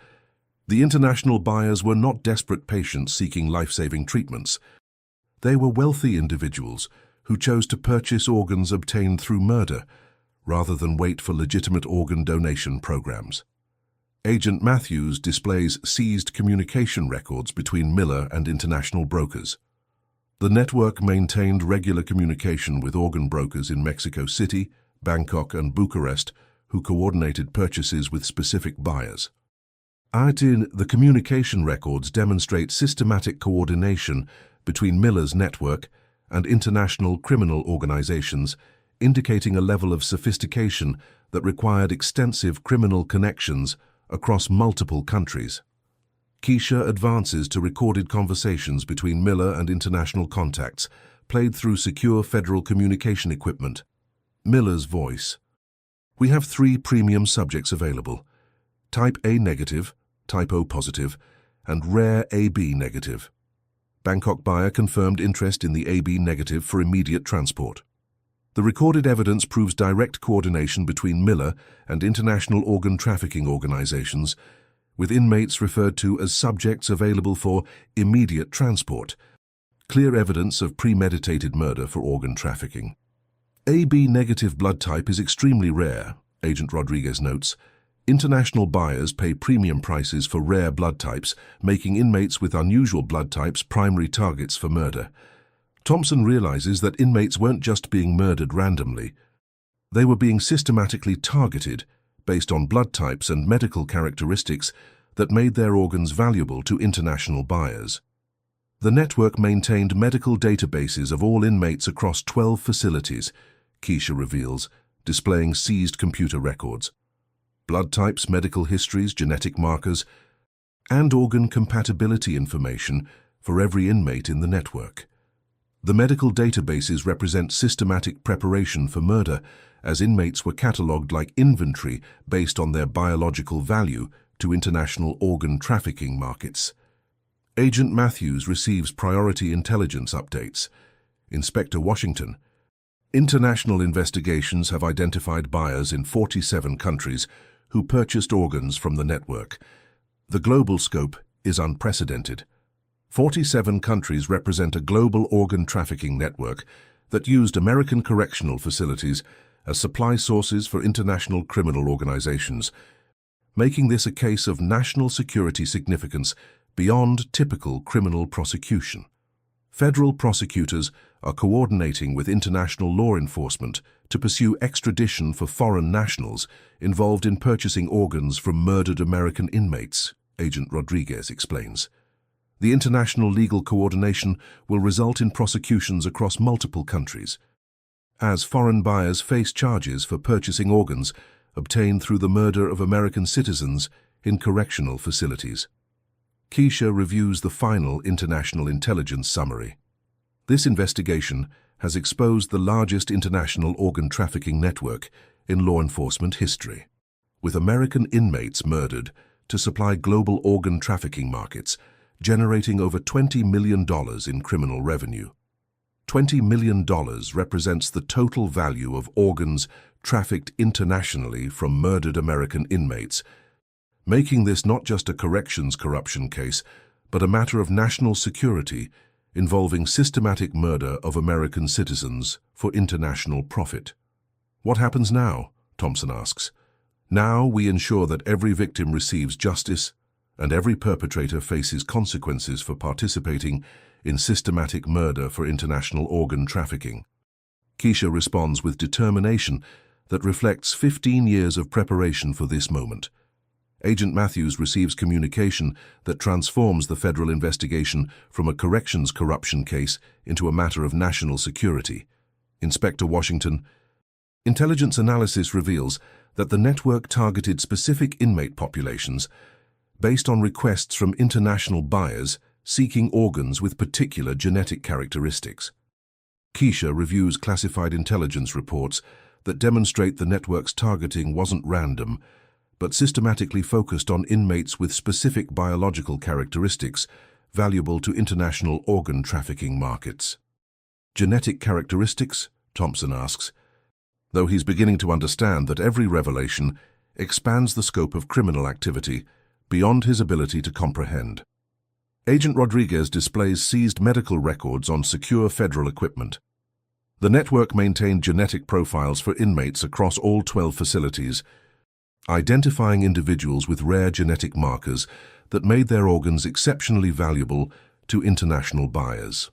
The international buyers were not desperate patients seeking life-saving treatments. They were wealthy individuals who chose to purchase organs obtained through murder rather than wait for legitimate organ donation programs. Agent Matthews displays seized communication records between Miller and international brokers. The network maintained regular communication with organ brokers in Mexico City, Bangkok, and Bucharest, who coordinated purchases with specific buyers. The communication records demonstrate systematic coordination between Miller's network and international criminal organizations, indicating a level of sophistication that required extensive criminal connections across multiple countries. Keisha advances to recorded conversations between Miller and international contacts, played through secure federal communication equipment. Miller's voice. We have 3 premium subjects available: Type A negative, Type O positive, and rare AB negative. Bangkok buyer confirmed interest in the AB negative for immediate transport. The recorded evidence proves direct coordination between Miller and international organ trafficking organizations, with inmates referred to as subjects available for immediate transport. Clear evidence of premeditated murder for organ trafficking. AB negative blood type is extremely rare, Agent Rodriguez notes. International buyers pay premium prices for rare blood types, making inmates with unusual blood types primary targets for murder. Thompson realizes that inmates weren't just being murdered randomly. They were being systematically targeted based on blood types and medical characteristics that made their organs valuable to international buyers. The network maintained medical databases of all inmates across 12 facilities, Keisha reveals, displaying seized computer records. Blood types, medical histories, genetic markers, and organ compatibility information for every inmate in the network. The medical databases represent systematic preparation for murder, as inmates were catalogued like inventory based on their biological value to international organ trafficking markets. Agent Matthews receives priority intelligence updates. Inspector Washington. International investigations have identified buyers in 47 countries who purchased organs from the network. The global scope is unprecedented. 47 countries represent a global organ trafficking network that used American correctional facilities as supply sources for international criminal organizations, making this a case of national security significance beyond typical criminal prosecution. Federal prosecutors are coordinating with international law enforcement to pursue extradition for foreign nationals involved in purchasing organs from murdered American inmates, Agent Rodriguez explains. The international legal coordination will result in prosecutions across multiple countries, as foreign buyers face charges for purchasing organs obtained through the murder of American citizens in correctional facilities. Keisha reviews the final international intelligence summary. This investigation has exposed the largest international organ trafficking network in law enforcement history, with American inmates murdered to supply global organ trafficking markets, generating over $20 million in criminal revenue. $20 million represents the total value of organs trafficked internationally from murdered American inmates, making this not just a corrections corruption case, but a matter of national security involving systematic murder of American citizens for international profit. What happens now? Thompson asks. Now we ensure that every victim receives justice and every perpetrator faces consequences for participating in systematic murder for international organ trafficking. Keisha responds with determination that reflects 15 years of preparation for this moment. Agent Matthews receives communication that transforms the federal investigation from a corrections corruption case into a matter of national security. Inspector Washington. Intelligence analysis reveals that the network targeted specific inmate populations based on requests from international buyers seeking organs with particular genetic characteristics. Keisha reviews classified intelligence reports that demonstrate the network's targeting wasn't random, but systematically focused on inmates with specific biological characteristics valuable to international organ trafficking markets. Genetic characteristics? Thompson asks, though he's beginning to understand that every revelation expands the scope of criminal activity beyond his ability to comprehend. Agent Rodriguez displays seized medical records on secure federal equipment. The network maintained genetic profiles for inmates across all 12 facilities, identifying individuals with rare genetic markers that made their organs exceptionally valuable to international buyers.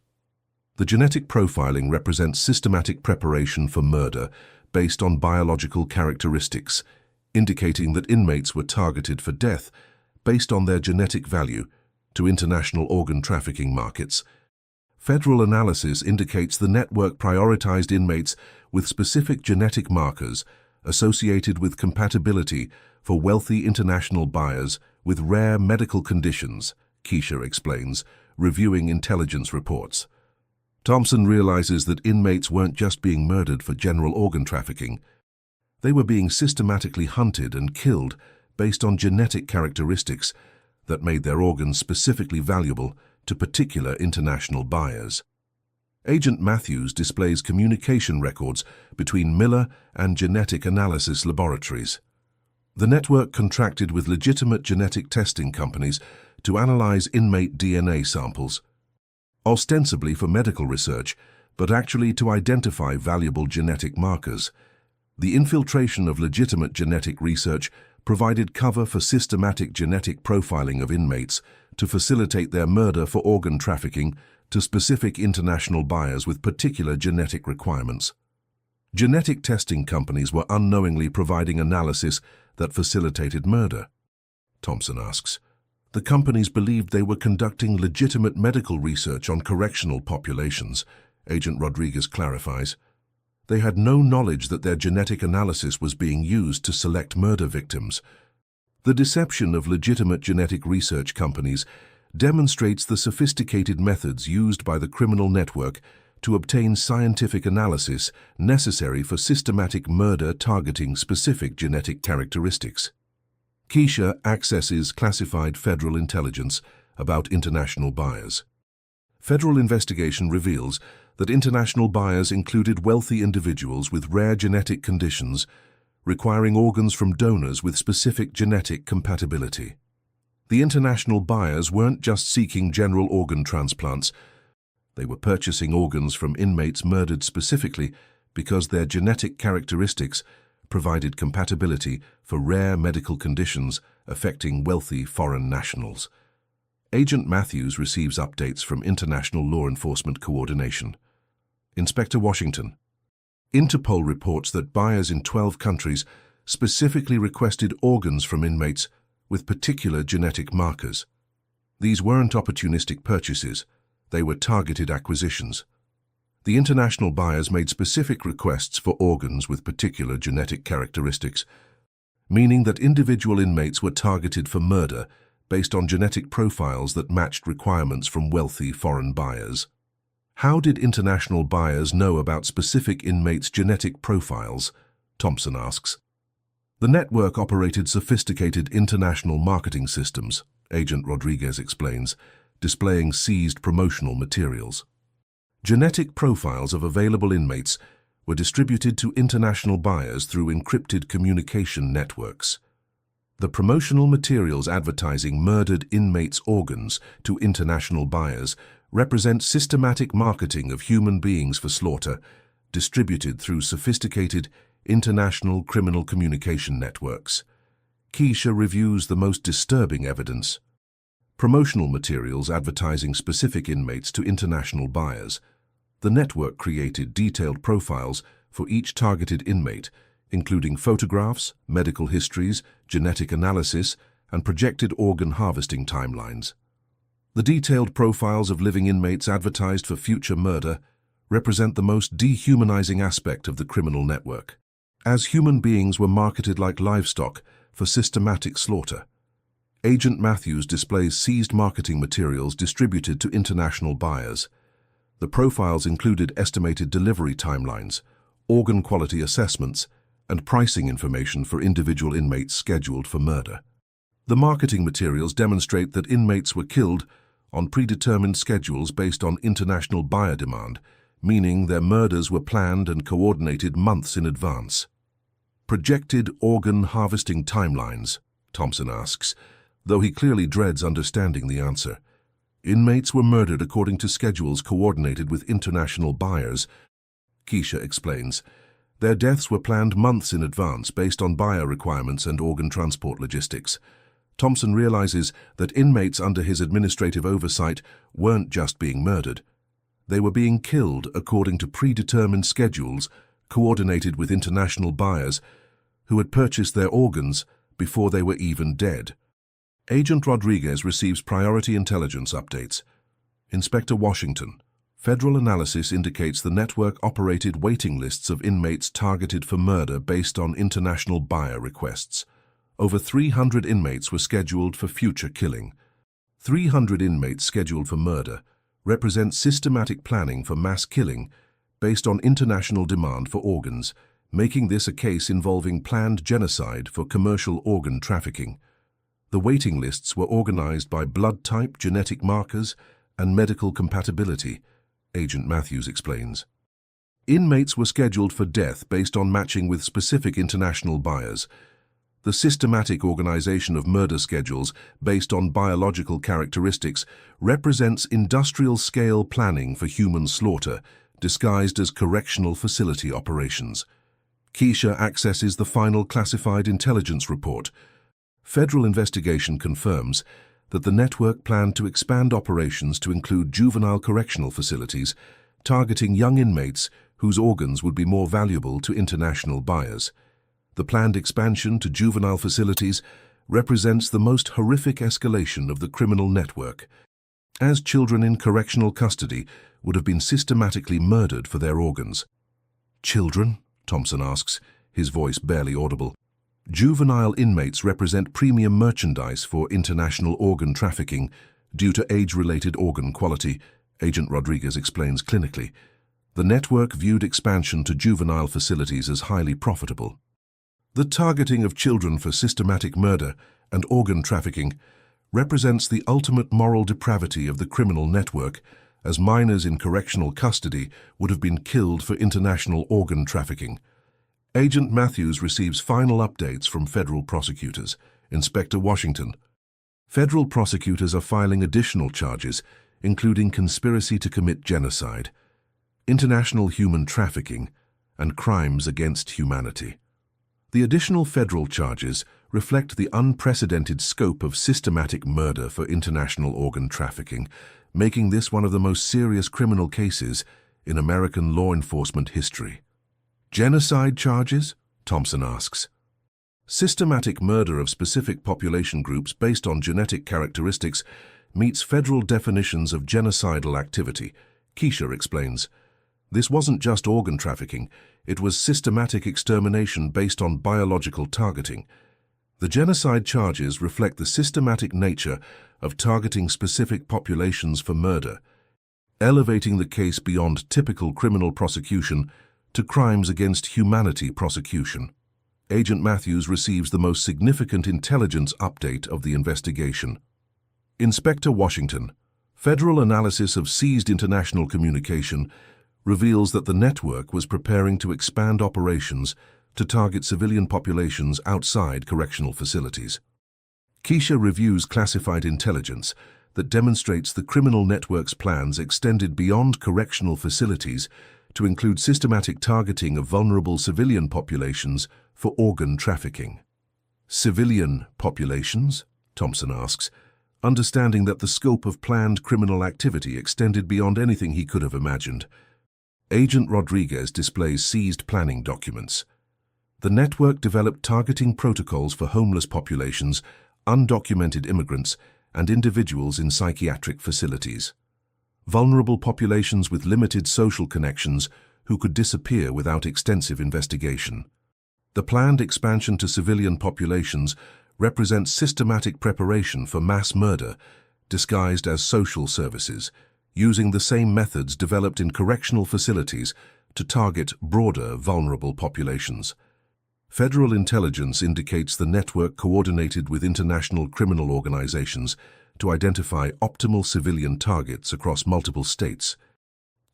The genetic profiling represents systematic preparation for murder based on biological characteristics, indicating that inmates were targeted for death based on their genetic value to international organ trafficking markets. Federal analysis indicates the network prioritized inmates with specific genetic markers associated with compatibility for wealthy international buyers with rare medical conditions, Keisha explains, reviewing intelligence reports. Thompson realizes that inmates weren't just being murdered for general organ trafficking. They were being systematically hunted and killed based on genetic characteristics that made their organs specifically valuable to particular international buyers. Agent Matthews displays communication records between Miller and genetic analysis laboratories. The network contracted with legitimate genetic testing companies to analyze inmate DNA samples, ostensibly for medical research, but actually to identify valuable genetic markers. The infiltration of legitimate genetic research provided cover for systematic genetic profiling of inmates to facilitate their murder for organ trafficking to specific international buyers with particular genetic requirements. Genetic testing companies were unknowingly providing analysis that facilitated murder, Thompson asks. The companies believed they were conducting legitimate medical research on correctional populations, Agent Rodriguez clarifies. They had no knowledge that their genetic analysis was being used to select murder victims. The deception of legitimate genetic research companies demonstrates the sophisticated methods used by the criminal network to obtain scientific analysis necessary for systematic murder targeting specific genetic characteristics. Keisha accesses classified federal intelligence about international buyers. Federal investigation reveals that international buyers included wealthy individuals with rare genetic conditions requiring organs from donors with specific genetic compatibility. The international buyers weren't just seeking general organ transplants. They were purchasing organs from inmates murdered specifically because their genetic characteristics provided compatibility for rare medical conditions affecting wealthy foreign nationals. Agent Matthews receives updates from International Law Enforcement Coordination. Inspector Washington. Interpol reports that buyers in 12 countries specifically requested organs from inmates with particular genetic markers. These weren't opportunistic purchases, they were targeted acquisitions. The international buyers made specific requests for organs with particular genetic characteristics, meaning that individual inmates were targeted for murder based on genetic profiles that matched requirements from wealthy foreign buyers. How did international buyers know about specific inmates' genetic profiles? Thompson asks. The network operated sophisticated international marketing systems, Agent Rodriguez explains, displaying seized promotional materials. Genetic profiles of available inmates were distributed to international buyers through encrypted communication networks. The promotional materials advertising murdered inmates' organs to international buyers represent systematic marketing of human beings for slaughter, distributed through sophisticated international criminal communication networks. Keisha reviews the most disturbing evidence. Promotional materials advertising specific inmates to international buyers. The network created detailed profiles for each targeted inmate, including photographs, medical histories, genetic analysis, and projected organ harvesting timelines. The detailed profiles of living inmates advertised for future murder represent the most dehumanizing aspect of the criminal network, as human beings were marketed like livestock for systematic slaughter. Agent Matthews displays seized marketing materials distributed to international buyers. The profiles included estimated delivery timelines, organ quality assessments, and pricing information for individual inmates scheduled for murder. The marketing materials demonstrate that inmates were killed on predetermined schedules based on international buyer demand, meaning their murders were planned and coordinated months in advance. Projected organ harvesting timelines, Thompson asks, though he clearly dreads understanding the answer. Inmates were murdered according to schedules coordinated with international buyers, Keisha explains. Their deaths were planned months in advance based on buyer requirements and organ transport logistics. Thompson realizes that inmates under his administrative oversight weren't just being murdered. They were being killed according to predetermined schedules coordinated with international buyers who had purchased their organs before they were even dead. Agent Rodriguez receives priority intelligence updates. Inspector Washington. Federal analysis indicates the network operated waiting lists of inmates targeted for murder based on international buyer requests. Over 300 inmates were scheduled for future killing. 300 inmates scheduled for murder represent systematic planning for mass killing based on international demand for organs, making this a case involving planned genocide for commercial organ trafficking. The waiting lists were organized by blood type, genetic markers, and medical compatibility, Agent Matthews explains. Inmates were scheduled for death based on matching with specific international buyers. The systematic organization of murder schedules based on biological characteristics represents industrial-scale planning for human slaughter, disguised as correctional facility operations. Keisha accesses the final classified intelligence report. Federal investigation confirms that the network planned to expand operations to include juvenile correctional facilities, targeting young inmates whose organs would be more valuable to international buyers. The planned expansion to juvenile facilities represents the most horrific escalation of the criminal network, as children in correctional custody would have been systematically murdered for their organs. Children? Thompson asks, his voice barely audible. Juvenile inmates represent premium merchandise for international organ trafficking due to age-related organ quality, Agent Rodriguez explains clinically. The network viewed expansion to juvenile facilities as highly profitable. The targeting of children for systematic murder and organ trafficking represents the ultimate moral depravity of the criminal network, as minors in correctional custody would have been killed for international organ trafficking. Agent Matthews receives final updates from federal prosecutors. Inspector Washington. Federal prosecutors are filing additional charges, including conspiracy to commit genocide, international human trafficking, and crimes against humanity. The additional federal charges reflect the unprecedented scope of systematic murder for international organ trafficking, making this one of the most serious criminal cases in American law enforcement history. Genocide charges? Thompson asks. Systematic murder of specific population groups based on genetic characteristics meets federal definitions of genocidal activity, Keisha explains. This wasn't just organ trafficking, it was systematic extermination based on biological targeting. The genocide charges reflect the systematic nature of targeting specific populations for murder, elevating the case beyond typical criminal prosecution to crimes against humanity prosecution. Agent Matthews receives the most significant intelligence update of the investigation. Inspector Washington. Federal analysis of seized international communication reveals that the network was preparing to expand operations to target civilian populations outside correctional facilities. Keisha reviews classified intelligence that demonstrates the criminal network's plans extended beyond correctional facilities to include systematic targeting of vulnerable civilian populations for organ trafficking. Civilian populations? Thompson asks, understanding that the scope of planned criminal activity extended beyond anything he could have imagined. Agent Rodriguez displays seized planning documents. The network developed targeting protocols for homeless populations, undocumented immigrants, and individuals in psychiatric facilities. Vulnerable populations with limited social connections who could disappear without extensive investigation. The planned expansion to civilian populations represents systematic preparation for mass murder disguised as social services, using the same methods developed in correctional facilities to target broader vulnerable populations. Federal intelligence indicates the network coordinated with international criminal organizations to identify optimal civilian targets across multiple states.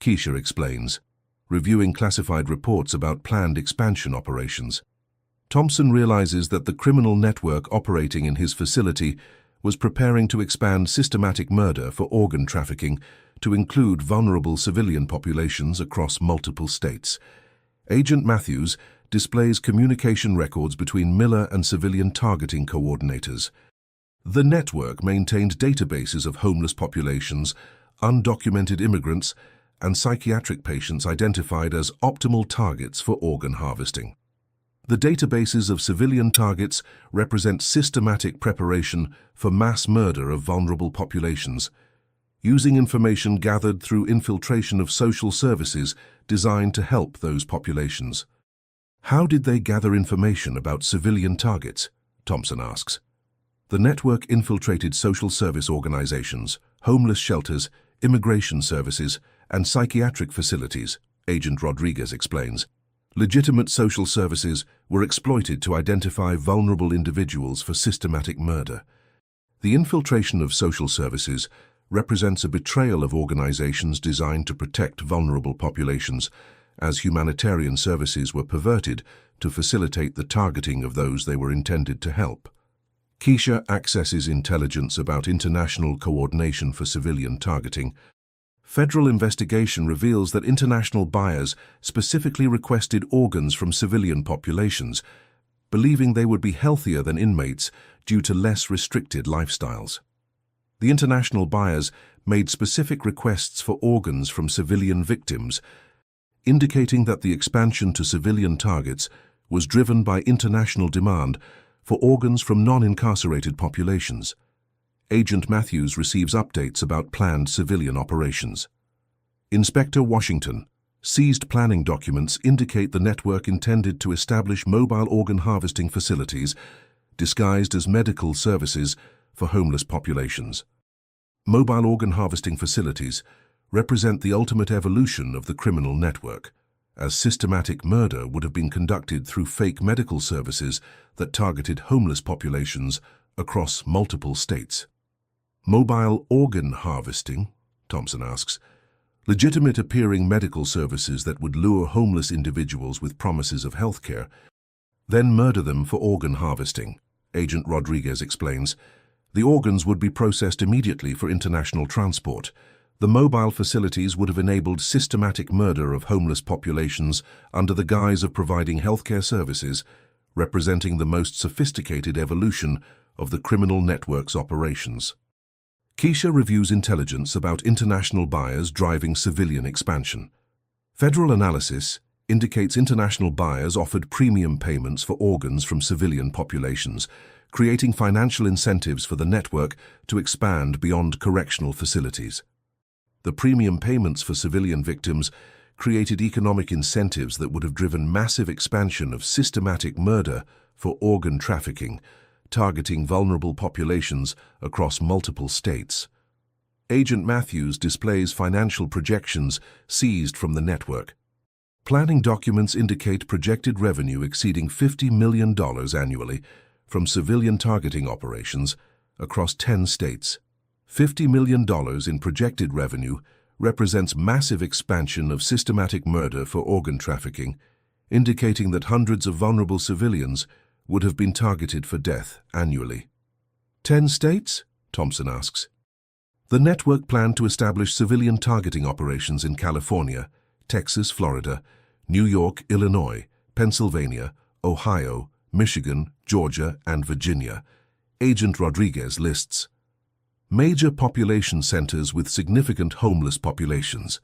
Keisha explains, reviewing classified reports about planned expansion operations. Thompson realizes that the criminal network operating in his facility was preparing to expand systematic murder for organ trafficking to include vulnerable civilian populations across multiple states. Agent Matthews displays communication records between Miller and civilian targeting coordinators. The network maintained databases of homeless populations, undocumented immigrants, and psychiatric patients identified as optimal targets for organ harvesting. The databases of civilian targets represent systematic preparation for mass murder of vulnerable populations, using information gathered through infiltration of social services designed to help those populations. How did they gather information about civilian targets? Thompson asks. The network infiltrated social service organizations, homeless shelters, immigration services, and psychiatric facilities, Agent Rodriguez explains. Legitimate social services were exploited to identify vulnerable individuals for systematic murder. The infiltration of social services represents a betrayal of organizations designed to protect vulnerable populations, as humanitarian services were perverted to facilitate the targeting of those they were intended to help. Keisha accesses intelligence about international coordination for civilian targeting. Federal investigation reveals that international buyers specifically requested organs from civilian populations, believing they would be healthier than inmates due to less restricted lifestyles. The international buyers made specific requests for organs from civilian victims, indicating that the expansion to civilian targets was driven by international demand for organs from non-incarcerated populations. Agent Matthews receives updates about planned civilian operations. Inspector Washington, seized planning documents indicate the network intended to establish mobile organ harvesting facilities disguised as medical services for homeless populations. Mobile organ harvesting facilities represent the ultimate evolution of the criminal network, as systematic murder would have been conducted through fake medical services that targeted homeless populations across multiple states. Mobile organ harvesting, Thompson asks, legitimate appearing medical services that would lure homeless individuals with promises of health care, then murder them for organ harvesting, Agent Rodriguez explains. The organs would be processed immediately for international transport. The mobile facilities would have enabled systematic murder of homeless populations under the guise of providing healthcare services, representing the most sophisticated evolution of the criminal network's operations. Keisha reviews intelligence about international buyers driving civilian expansion. Federal analysis indicates international buyers offered premium payments for organs from civilian populations, creating financial incentives for the network to expand beyond correctional facilities. The premium payments for civilian victims created economic incentives that would have driven massive expansion of systematic murder for organ trafficking, targeting vulnerable populations across multiple states. Agent Matthews displays financial projections seized from the network. Planning documents indicate projected revenue exceeding $50 million annually from civilian targeting operations across 10 states. $50 million in projected revenue represents massive expansion of systematic murder for organ trafficking, indicating that hundreds of vulnerable civilians would have been targeted for death annually. 10 states? Thompson asks. The network planned to establish civilian targeting operations in California, Texas, Florida, New York, Illinois, Pennsylvania, Ohio, Michigan, Georgia, and Virginia. Agent Rodriguez lists major population centers with significant homeless populations.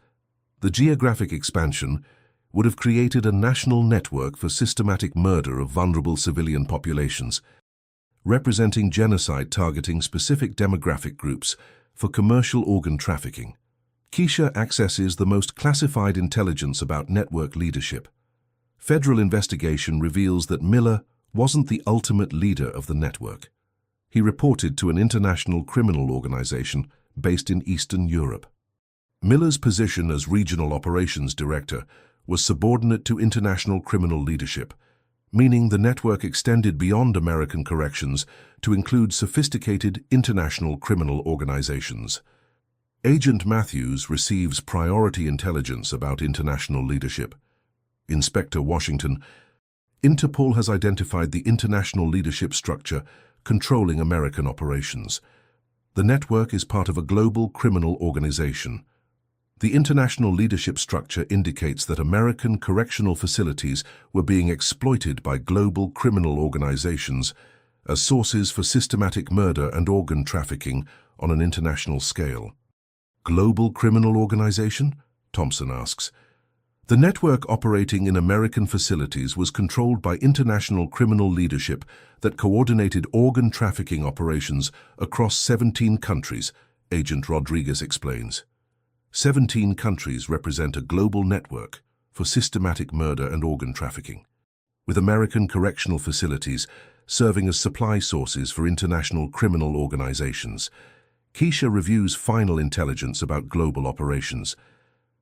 The geographic expansion would have created a national network for systematic murder of vulnerable civilian populations, representing genocide targeting specific demographic groups for commercial organ trafficking. Keisha accesses the most classified intelligence about network leadership. Federal investigation reveals that Miller wasn't the ultimate leader of the network. He reported to an international criminal organization based in Eastern Europe. Miller's position as regional operations director was subordinate to international criminal leadership, meaning the network extended beyond American corrections to include sophisticated international criminal organizations. Agent Matthews receives priority intelligence about international leadership. Inspector Washington, Interpol has identified the international leadership structure controlling American operations. The network is part of a global criminal organization. The international leadership structure indicates that American correctional facilities were being exploited by global criminal organizations as sources for systematic murder and organ trafficking on an international scale. Global criminal organization? Thompson asks. The network operating in American facilities was controlled by international criminal leadership that coordinated organ trafficking operations across 17 countries, Agent Rodriguez explains. 17 countries represent a global network for systematic murder and organ trafficking, with American correctional facilities serving as supply sources for international criminal organizations. Keisha reviews final intelligence about global operations.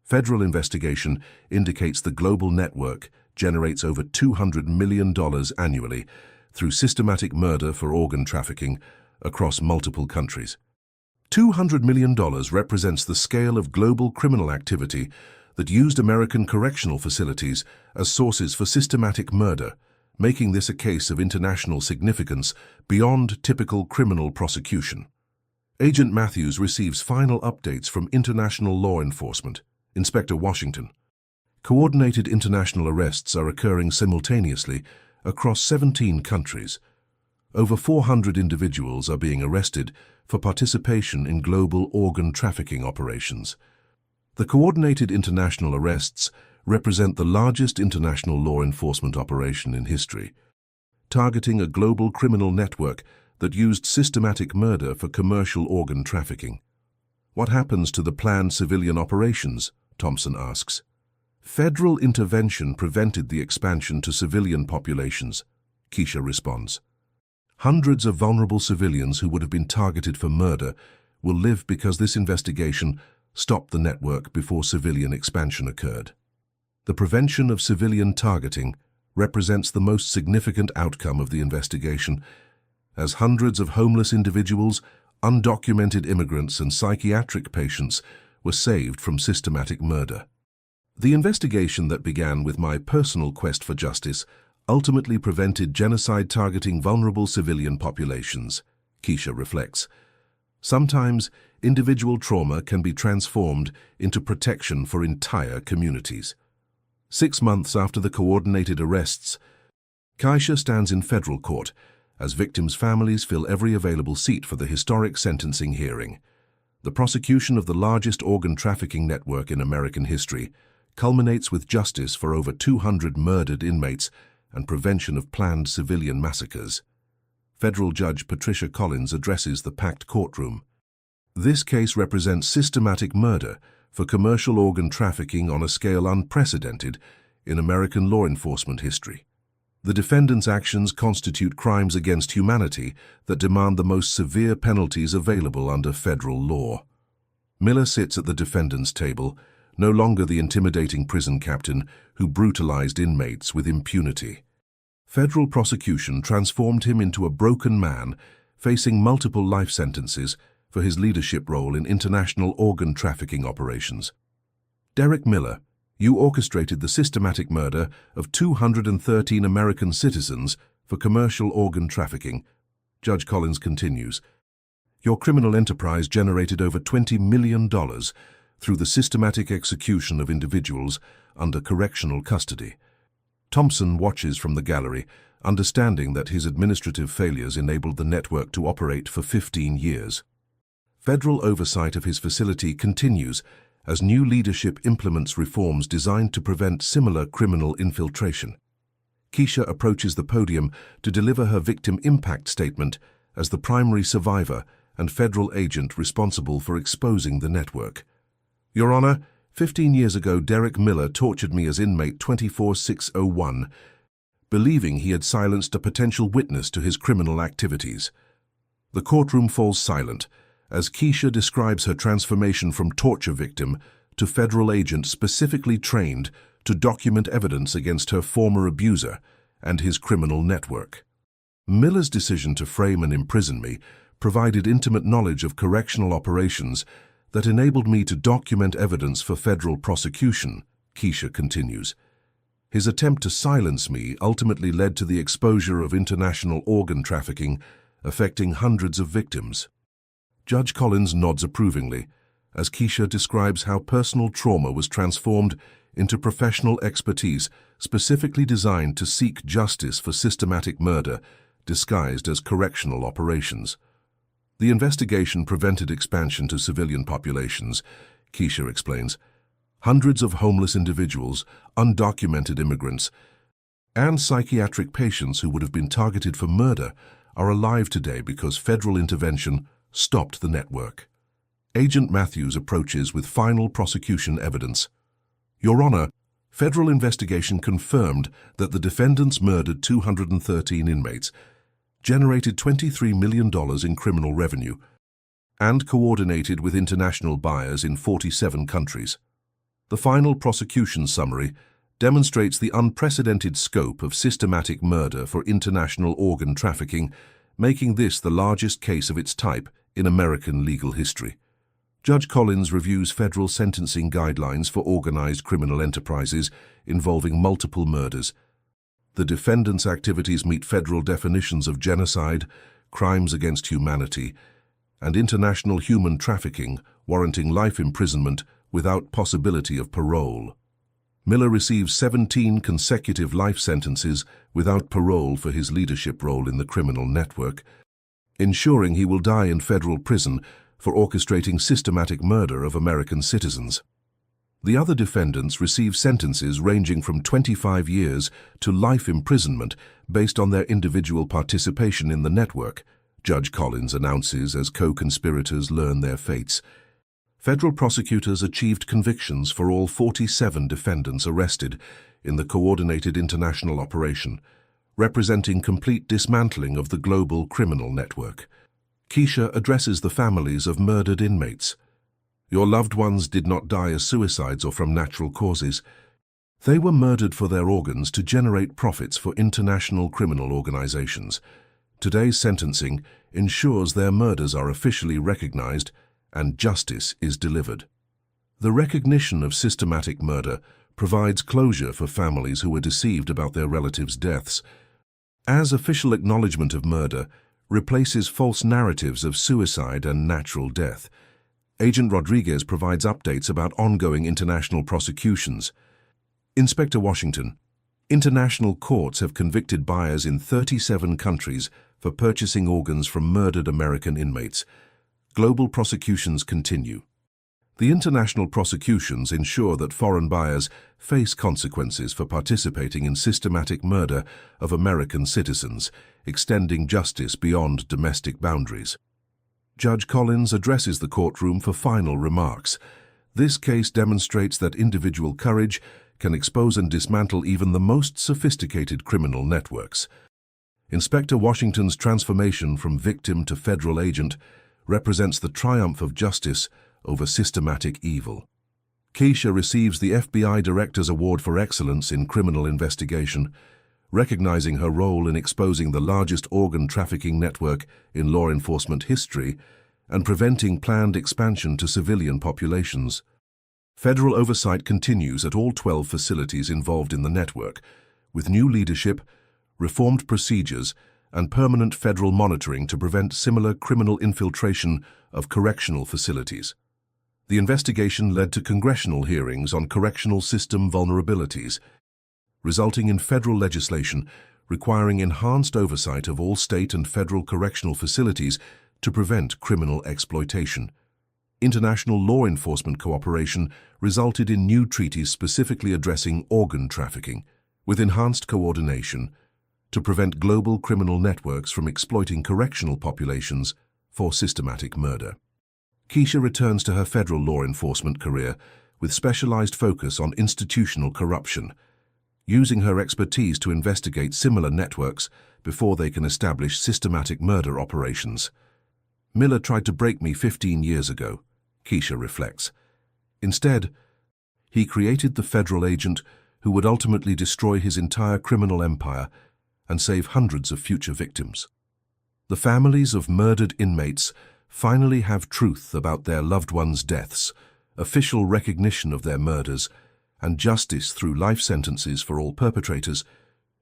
Federal investigation indicates the global network generates over $200 million annually through systematic murder for organ trafficking across multiple countries. $200 million represents the scale of global criminal activity that used American correctional facilities as sources for systematic murder, making this a case of international significance beyond typical criminal prosecution. Agent Matthews receives final updates from international law enforcement. Inspector Washington. Coordinated international arrests are occurring simultaneously across 17 countries. Over 400 individuals are being arrested for participation in global organ trafficking operations. The coordinated international arrests represent the largest international law enforcement operation in history, targeting a global criminal network that used systematic murder for commercial organ trafficking. What happens to the planned civilian operations? Thompson asks. Federal intervention prevented the expansion to civilian populations, Keisha responds. Hundreds of vulnerable civilians who would have been targeted for murder will live because this investigation stopped the network before civilian expansion occurred. The prevention of civilian targeting represents the most significant outcome of the investigation, as hundreds of homeless individuals, undocumented immigrants, and psychiatric patients were saved from systematic murder. The investigation that began with my personal quest for justice ultimately prevented genocide targeting vulnerable civilian populations, Keisha reflects. Sometimes, individual trauma can be transformed into protection for entire communities. 6 months after the coordinated arrests, Keisha stands in federal court as victims' families fill every available seat for the historic sentencing hearing. The prosecution of the largest organ trafficking network in American history culminates with justice for over 200 murdered inmates and prevention of planned civilian massacres. Federal Judge Patricia Collins addresses the packed courtroom. This case represents systematic murder for commercial organ trafficking on a scale unprecedented in American law enforcement history. The defendant's actions constitute crimes against humanity that demand the most severe penalties available under federal law. Miller sits at the defendant's table, no longer the intimidating prison captain who brutalized inmates with impunity. Federal prosecution transformed him into a broken man, facing multiple life sentences for his leadership role in international organ trafficking operations. Derek Miller, you orchestrated the systematic murder of 213 American citizens for commercial organ trafficking. Judge Collins continues. Your criminal enterprise generated over $20 million through the systematic execution of individuals under correctional custody. Thompson watches from the gallery, understanding that his administrative failures enabled the network to operate for 15 years. Federal oversight of his facility continues as new leadership implements reforms designed to prevent similar criminal infiltration. Keisha approaches the podium to deliver her victim impact statement as the primary survivor and federal agent responsible for exposing the network. Your Honor, 15 years ago, Derek Miller tortured me as inmate 24601, believing he had silenced a potential witness to his criminal activities. The courtroom falls silent as Keisha describes her transformation from torture victim to federal agent specifically trained to document evidence against her former abuser and his criminal network. Miller's decision to frame and imprison me provided intimate knowledge of correctional operations that enabled me to document evidence for federal prosecution, Keisha continues. His attempt to silence me ultimately led to the exposure of international organ trafficking, affecting hundreds of victims. Judge Collins nods approvingly. as Keisha describes how personal trauma was transformed into professional expertise specifically designed to seek justice for systematic murder disguised as correctional operations. The investigation prevented expansion to civilian populations, Keisha explains. Hundreds of homeless individuals, undocumented immigrants, and psychiatric patients who would have been targeted for murder are alive today because federal intervention stopped the network. Agent Matthews approaches with final prosecution evidence. Your Honor, federal investigation confirmed that the defendants murdered 213 inmates, generated $23 million in criminal revenue, and coordinated with international buyers in 47 countries. The final prosecution summary demonstrates the unprecedented scope of systematic murder for international organ trafficking, making this the largest case of its type in American legal history. Judge Collins reviews federal sentencing guidelines for organized criminal enterprises involving multiple murders. The defendants' activities meet federal definitions of genocide, crimes against humanity, and international human trafficking, warranting life imprisonment without possibility of parole. Miller receives 17 consecutive life sentences without parole for his leadership role in the criminal network, ensuring he will die in federal prison for orchestrating systematic murder of American citizens. The other defendants receive sentences ranging from 25 years to life imprisonment based on their individual participation in the network, Judge Collins announces as co-conspirators learn their fates. Federal prosecutors achieved convictions for all 47 defendants arrested in the coordinated international operation, representing complete dismantling of the global criminal network. Keisha addresses the families of murdered inmates. Your loved ones did not die as suicides or from natural causes. They were murdered for their organs to generate profits for international criminal organizations. Today's sentencing ensures their murders are officially recognized and justice is delivered. The recognition of systematic murder provides closure for families who were deceived about their relatives' deaths, as official acknowledgement of murder replaces false narratives of suicide and natural death. Agent Rodriguez provides updates about ongoing international prosecutions. Inspector Washington, international courts have convicted buyers in 37 countries for purchasing organs from murdered American inmates. Global prosecutions continue. The international prosecutions ensure that foreign buyers face consequences for participating in systematic murder of American citizens, extending justice beyond domestic boundaries. Judge Collins addresses the courtroom for final remarks. This case demonstrates that individual courage can expose and dismantle even the most sophisticated criminal networks. Inspector Washington's transformation from victim to federal agent represents the triumph of justice over systematic evil. Keisha receives the FBI Director's Award for Excellence in Criminal Investigation, recognizing her role in exposing the largest organ trafficking network in law enforcement history and preventing planned expansion to civilian populations. Federal oversight continues at all 12 facilities involved in the network, with new leadership, reformed procedures, and permanent federal monitoring to prevent similar criminal infiltration of correctional facilities. The investigation led to congressional hearings on correctional system vulnerabilities, resulting in federal legislation requiring enhanced oversight of all state and federal correctional facilities to prevent criminal exploitation. International law enforcement cooperation resulted in new treaties specifically addressing organ trafficking, with enhanced coordination to prevent global criminal networks from exploiting correctional populations for systematic murder. Keisha returns to her federal law enforcement career with specialized focus on institutional corruption, using her expertise to investigate similar networks before they can establish systematic murder operations. Miller tried to break me 15 years ago, Keisha reflects. Instead, he created the federal agent who would ultimately destroy his entire criminal empire and save hundreds of future victims. The families of murdered inmates finally have truth about their loved ones' deaths, official recognition of their murders, and justice through life sentences for all perpetrators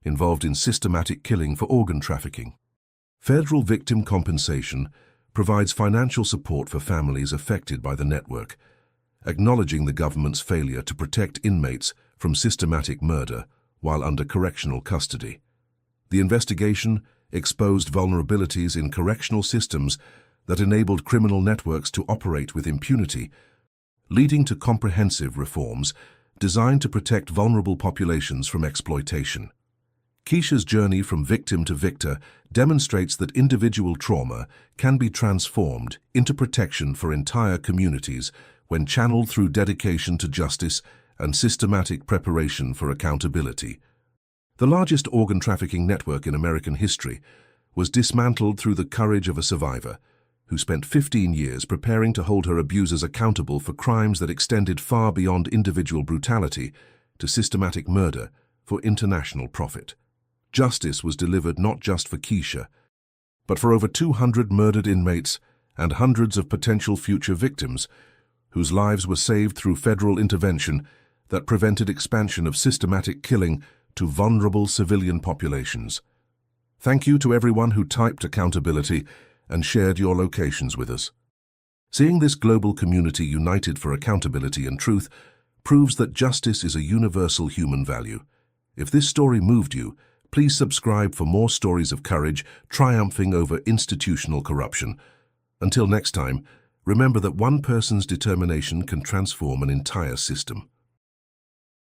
involved in systematic killing for organ trafficking. Federal victim compensation provides financial support for families affected by the network, acknowledging the government's failure to protect inmates from systematic murder while under correctional custody. The investigation exposed vulnerabilities in correctional systems that enabled criminal networks to operate with impunity, leading to comprehensive reforms designed to protect vulnerable populations from exploitation. Keisha's journey from victim to victor demonstrates that individual trauma can be transformed into protection for entire communities when channeled through dedication to justice and systematic preparation for accountability. The largest organ trafficking network in American history was dismantled through the courage of a survivor who spent 15 years preparing to hold her abusers accountable for crimes that extended far beyond individual brutality to systematic murder for international profit. Justice was delivered not just for Keisha, but for over 200 murdered inmates and hundreds of potential future victims whose lives were saved through federal intervention that prevented expansion of systematic killing to vulnerable civilian populations. Thank you to everyone who typed accountability and shared your locations with us. Seeing this global community united for accountability and truth proves that justice is a universal human value. If this story moved you, please subscribe for more stories of courage triumphing over institutional corruption. Until next time, remember that one person's determination can transform an entire system.